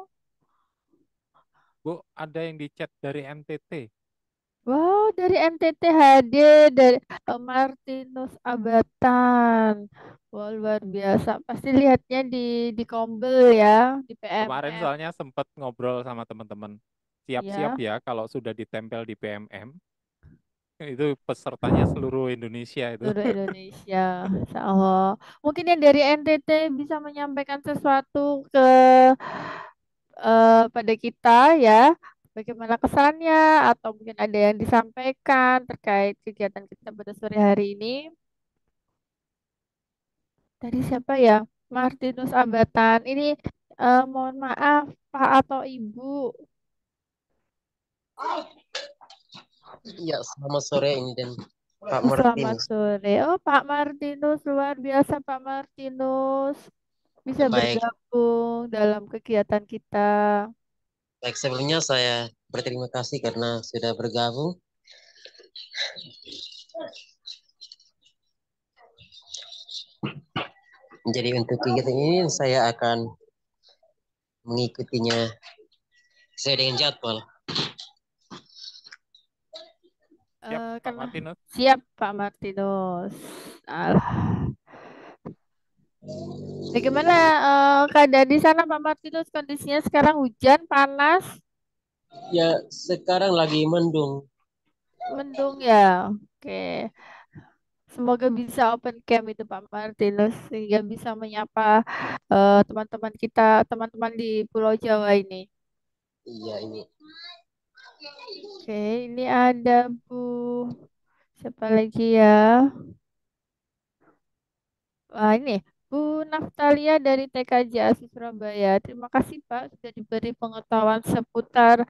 Bu, ada yang di chat dari NTT. Wow, dari NTT hadir, dari Martinus Abatan. Wah, luar biasa. Pasti lihatnya di Kombel ya, di Kemarin PMM. soalnya sempat ngobrol sama teman-teman. Siap-siap Ya, ya kalau sudah ditempel di PMM. Itu pesertanya seluruh Indonesia itu. seluruh Indonesia. Insya Allah. Mungkin yang dari NTT bisa menyampaikan sesuatu pada kita ya. Bagaimana kesannya atau mungkin ada yang disampaikan terkait kegiatan kita pada sore hari ini. Tadi siapa ya? Martinus Abatan. Ini mohon maaf Pak atau Ibu. Iya, selamat sore ini dan Pak Selamat Martinus. sore. Oh, Pak Martinus, luar biasa Pak Martinus. Bisa Baik, bergabung dalam kegiatan kita. baik sebelumnya saya berterima kasih karena sudah bergabung. Jadi untuk kegiatan ini saya akan mengikutinya sesuai dengan jadwal. Siap, Pak Karena Martinus. siap Pak Martinus. Bagaimana keadaan di sana Pak Martinus? Kondisinya sekarang hujan, panas, Ya, sekarang lagi mendung. mendung ya. Oke. Semoga bisa open camp itu Pak Martinus sehingga bisa menyapa teman-teman kita, teman-teman di Pulau Jawa ini. Iya, ini. Oke, ini ada Bu siapa lagi ya? Wah, ini Bu Naftalia dari TKJ ASI Surabaya. Terima kasih Pak sudah diberi pengetahuan seputar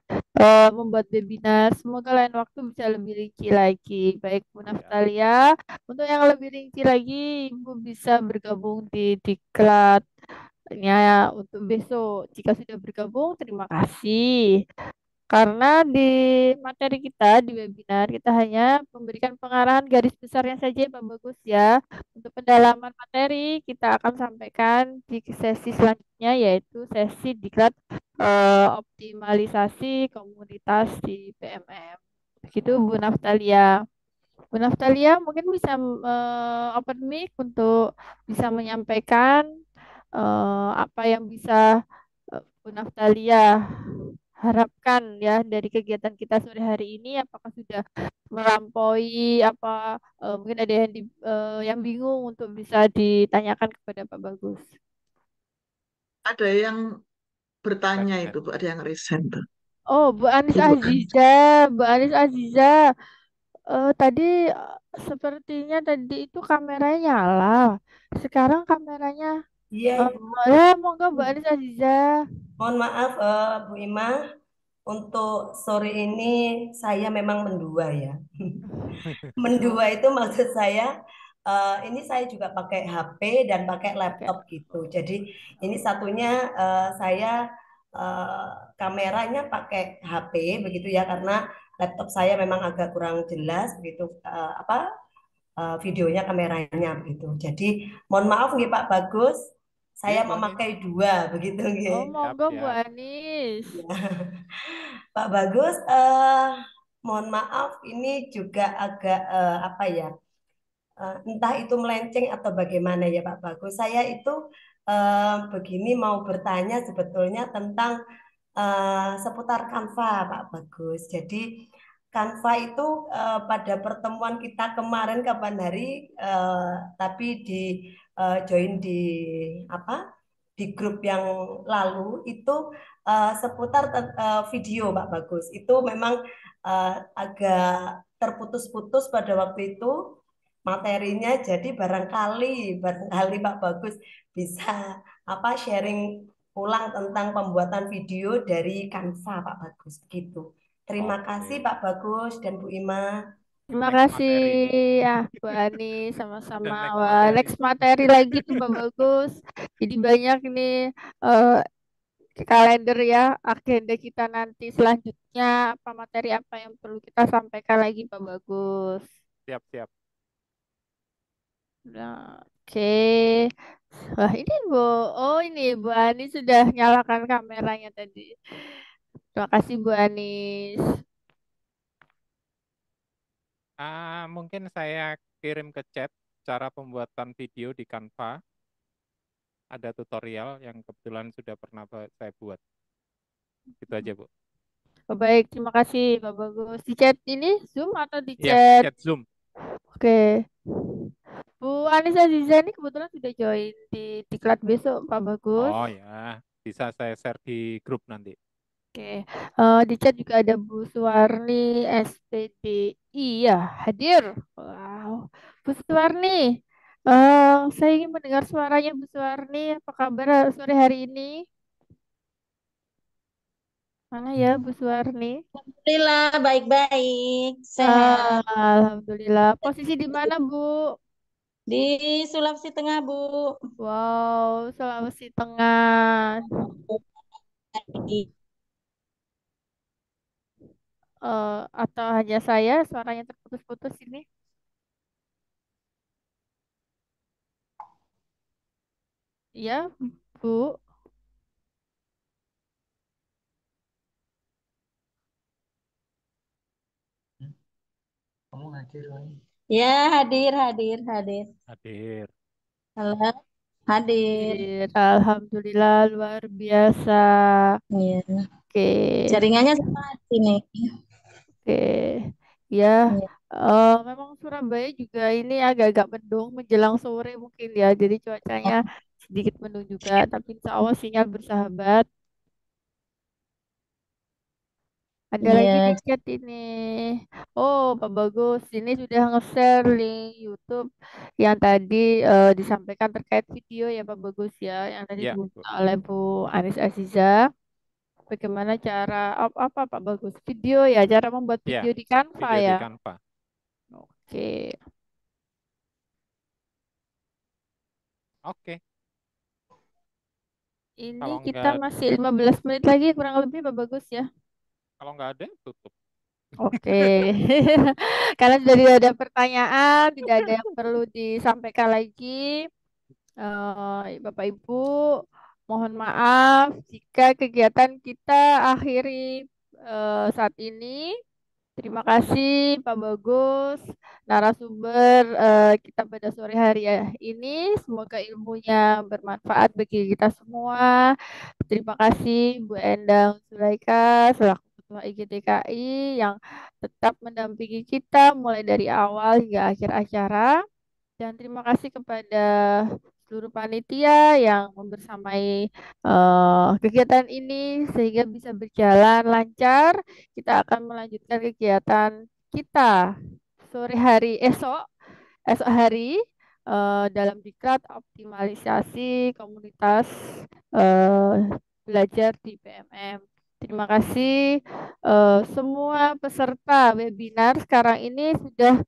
membuat webinar. Semoga lain waktu bisa lebih rinci lagi. Baik Bu Naftalia, untuk yang lebih rinci lagi, Ibu bisa bergabung di Diklat. Ya, untuk besok. Jika sudah bergabung, terima kasih. Karena di materi kita di webinar kita hanya memberikan pengarahan garis besarnya saja Pak Bagus ya. Untuk pendalaman materi kita akan sampaikan di sesi selanjutnya yaitu sesi diklat optimalisasi komunitas di PMM. Begitu Bu Naftalia. Bu Naftalia mungkin bisa open mic untuk bisa menyampaikan apa yang bisa Bu Naftalia harapkan ya dari kegiatan kita sore hari ini, apakah sudah melampaui apa mungkin ada yang bingung untuk bisa ditanyakan kepada Pak Bagus. Ada yang bertanya Raise hand. itu, Bu, ada yang resen tuh. Oh, Bu Anis Ibu Aziza, Bu Anis Aziza, tadi sepertinya tadi itu kameranya nyala. Sekarang kameranya Iya, Ibu. ya monggo Bu Anis Aziza. Mohon maaf, Bu Ima, untuk sore ini saya memang mendua ya. Mendua itu maksud saya, ini saya juga pakai HP dan pakai laptop gitu. Jadi ini satunya saya eh, kameranya pakai HP begitu ya, karena laptop saya memang agak kurang jelas begitu, videonya kameranya begitu. Jadi mohon maaf nih Pak Bagus, saya Iya, Bu Anis. memakai dua begitu nggih. Oh, Siap, monggo Bu siap. Anis. Pak Bagus, mohon maaf ini juga agak apa ya, entah itu melenceng atau bagaimana ya Pak Bagus. Saya itu begini mau bertanya sebetulnya tentang seputar Canva Pak Bagus. Jadi Canva itu pada pertemuan kita kemarin kapan hari, tapi di join di apa di grup yang lalu itu seputar video Pak Bagus. Itu memang agak terputus-putus pada waktu itu materinya. Jadi barangkali Pak Bagus bisa sharing ulang tentang pembuatan video dari Canva Pak Bagus begitu. Terima kasih Oke. Pak Bagus dan Bu Ima. Terima Next kasih materi. ya Bu Ani sama-sama. Dan next Wah, materi. next materi lagi tuh Pak Bagus. Jadi banyak nih eh, kalender ya, agenda kita nanti selanjutnya apa materi apa yang perlu kita sampaikan lagi Pak Bagus. Siap, siap. Nah, oke. Wah, ini Bu. Oh, ini Bu Ani sudah nyalakan kameranya tadi. Terima kasih Bu Anis. Mungkin saya kirim ke chat cara pembuatan video di Canva. Ada tutorial yang kebetulan sudah pernah saya buat. Itu aja, Bu. Oh, baik, terima kasih Pak Bagus. Di chat ini Zoom atau di Iya, chat? chat Zoom. Oke. Bu Anissa Aziza ini kebetulan sudah join di diklat besok Pak Bagus. Oh ya, bisa saya share di grup nanti. Oke. Di chat juga ada Bu Suwarni SPDI ya hadir. Wow. Bu Suwarni. Saya ingin mendengar suaranya Bu Suwarni. Apa kabar sore hari ini? Mana ya Bu Suwarni? Alhamdulillah baik-baik, sehat. Alhamdulillah. Posisi di mana Bu? Di Sulawesi Tengah, Bu. Wow, Sulawesi Tengah. atau hanya saya suaranya terputus-putus ini? Ya, Bu. Kamu hadir, Wai. Ya, hadir, hadir, hadir. Hadir. Halo, hadir. Alhamdulillah luar biasa. Iya. Oke, Jaringannya sama sini. oke. Ya, Iya. memang Surabaya juga ini agak-agak mendung menjelang sore mungkin ya. Jadi cuacanya sedikit mendung juga, tapi insya Allah sinyal bersahabat. Ada lagi di Iya. chat ini. Oh, Pak Bagus, ini sudah nge-share link YouTube yang tadi disampaikan terkait video ya Pak Bagus ya, yang tadi Ya, Bu. dibuka oleh Bu Anis Aziza. Bagaimana cara apa Pak Bagus? Video ya, cara membuat Ya, video di Canva video di ya. Canva. Oke. Oke, Ini kalau kita nggak masih 15 menit lagi kurang lebih Pak Bagus ya. kalau nggak ada tutup. Oke. Karena sudah tidak ada pertanyaan, tidak ada yang perlu disampaikan lagi. Bapak Ibu, mohon maaf jika kegiatan kita akhiri saat ini. Terima kasih Pak Bagus, narasumber kita pada sore hari ini. Semoga ilmunya bermanfaat bagi kita semua. Terima kasih Bu Endang Sulaika selaku Ketua IGTKI yang tetap mendampingi kita mulai dari awal hingga akhir acara. Dan terima kasih kepada seluruh panitia yang membersamai kegiatan ini sehingga bisa berjalan lancar. Kita akan melanjutkan kegiatan kita sore hari esok hari dalam diklat optimalisasi komunitas eh, belajar di PMM. Terima kasih semua peserta webinar sekarang ini sudah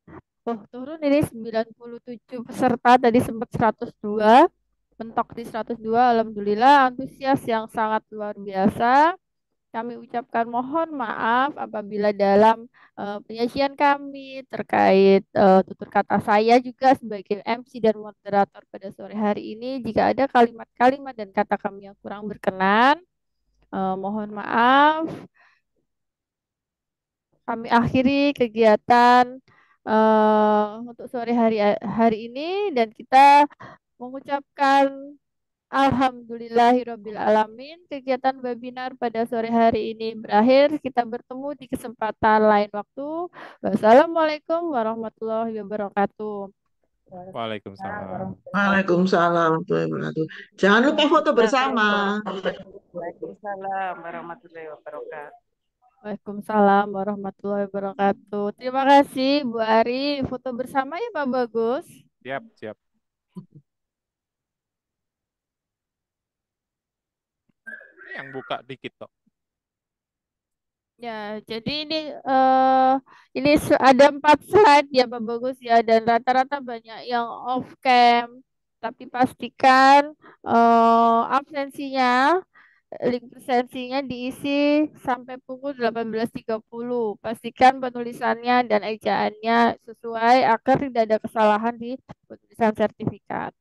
turun ini 97 peserta, tadi sempat 102, mentok di 102, Alhamdulillah antusias yang sangat luar biasa. Kami ucapkan mohon maaf apabila dalam penyajian kami terkait tutur kata saya juga sebagai MC dan moderator pada sore hari ini, jika ada kalimat-kalimat dan kata kami yang kurang berkenan, mohon maaf. Kami akhiri kegiatan untuk sore hari ini dan kita mengucapkan Alhamdulillahirabbil alamin. Kegiatan webinar pada sore hari ini berakhir. Kita bertemu di kesempatan lain waktu. Wassalamualaikum warahmatullahi wabarakatuh. Waalaikumsalam. Waalaikumsalam warahmatullahi wabarakatuh. Jangan lupa foto bersama. Waalaikumsalam warahmatullahi wabarakatuh. Waalaikumsalam warahmatullahi wabarakatuh. Terima kasih Bu Ari. Foto bersama ya Pak Bagus. Siap, siap. Yang buka dikit toh. Ya, jadi ini ada 4 slide ya Pak Bagus ya, dan rata-rata banyak yang off cam. Tapi pastikan absensinya, link presensinya diisi sampai pukul 18.30. Pastikan penulisannya dan ejaannya sesuai agar tidak ada kesalahan di penulisan sertifikat.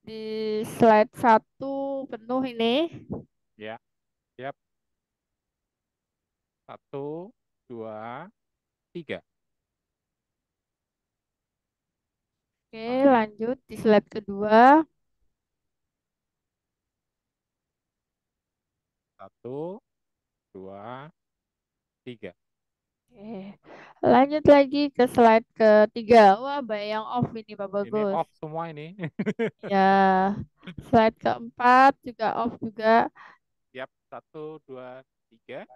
Di slide 1 penuh ini. Ya, siap. 1, 2, 3. Oke, lanjut di slide kedua. 1, 2, 3. Oke, lanjut lagi ke slide ketiga. Wah, banyak yang off ini Pak Ini Bagus. off semua ini. Ya, slide keempat juga off juga. Siap, 1, 2, 3.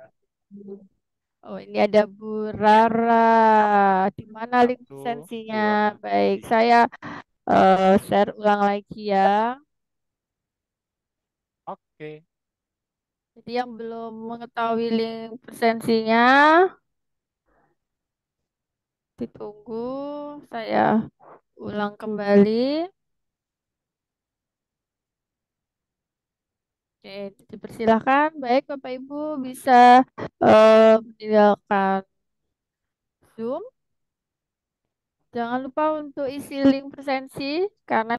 Oh, ini ada Bu Rara. Di mana link 1, presensinya? 2, Baik, 3. saya share ulang lagi ya. Oke. Jadi yang belum mengetahui link presensinya, ditunggu. Saya ulang kembali. Oke, dipersilahkan. Baik, Bapak Ibu bisa meninggalkan Zoom. Jangan lupa untuk isi link presensi karena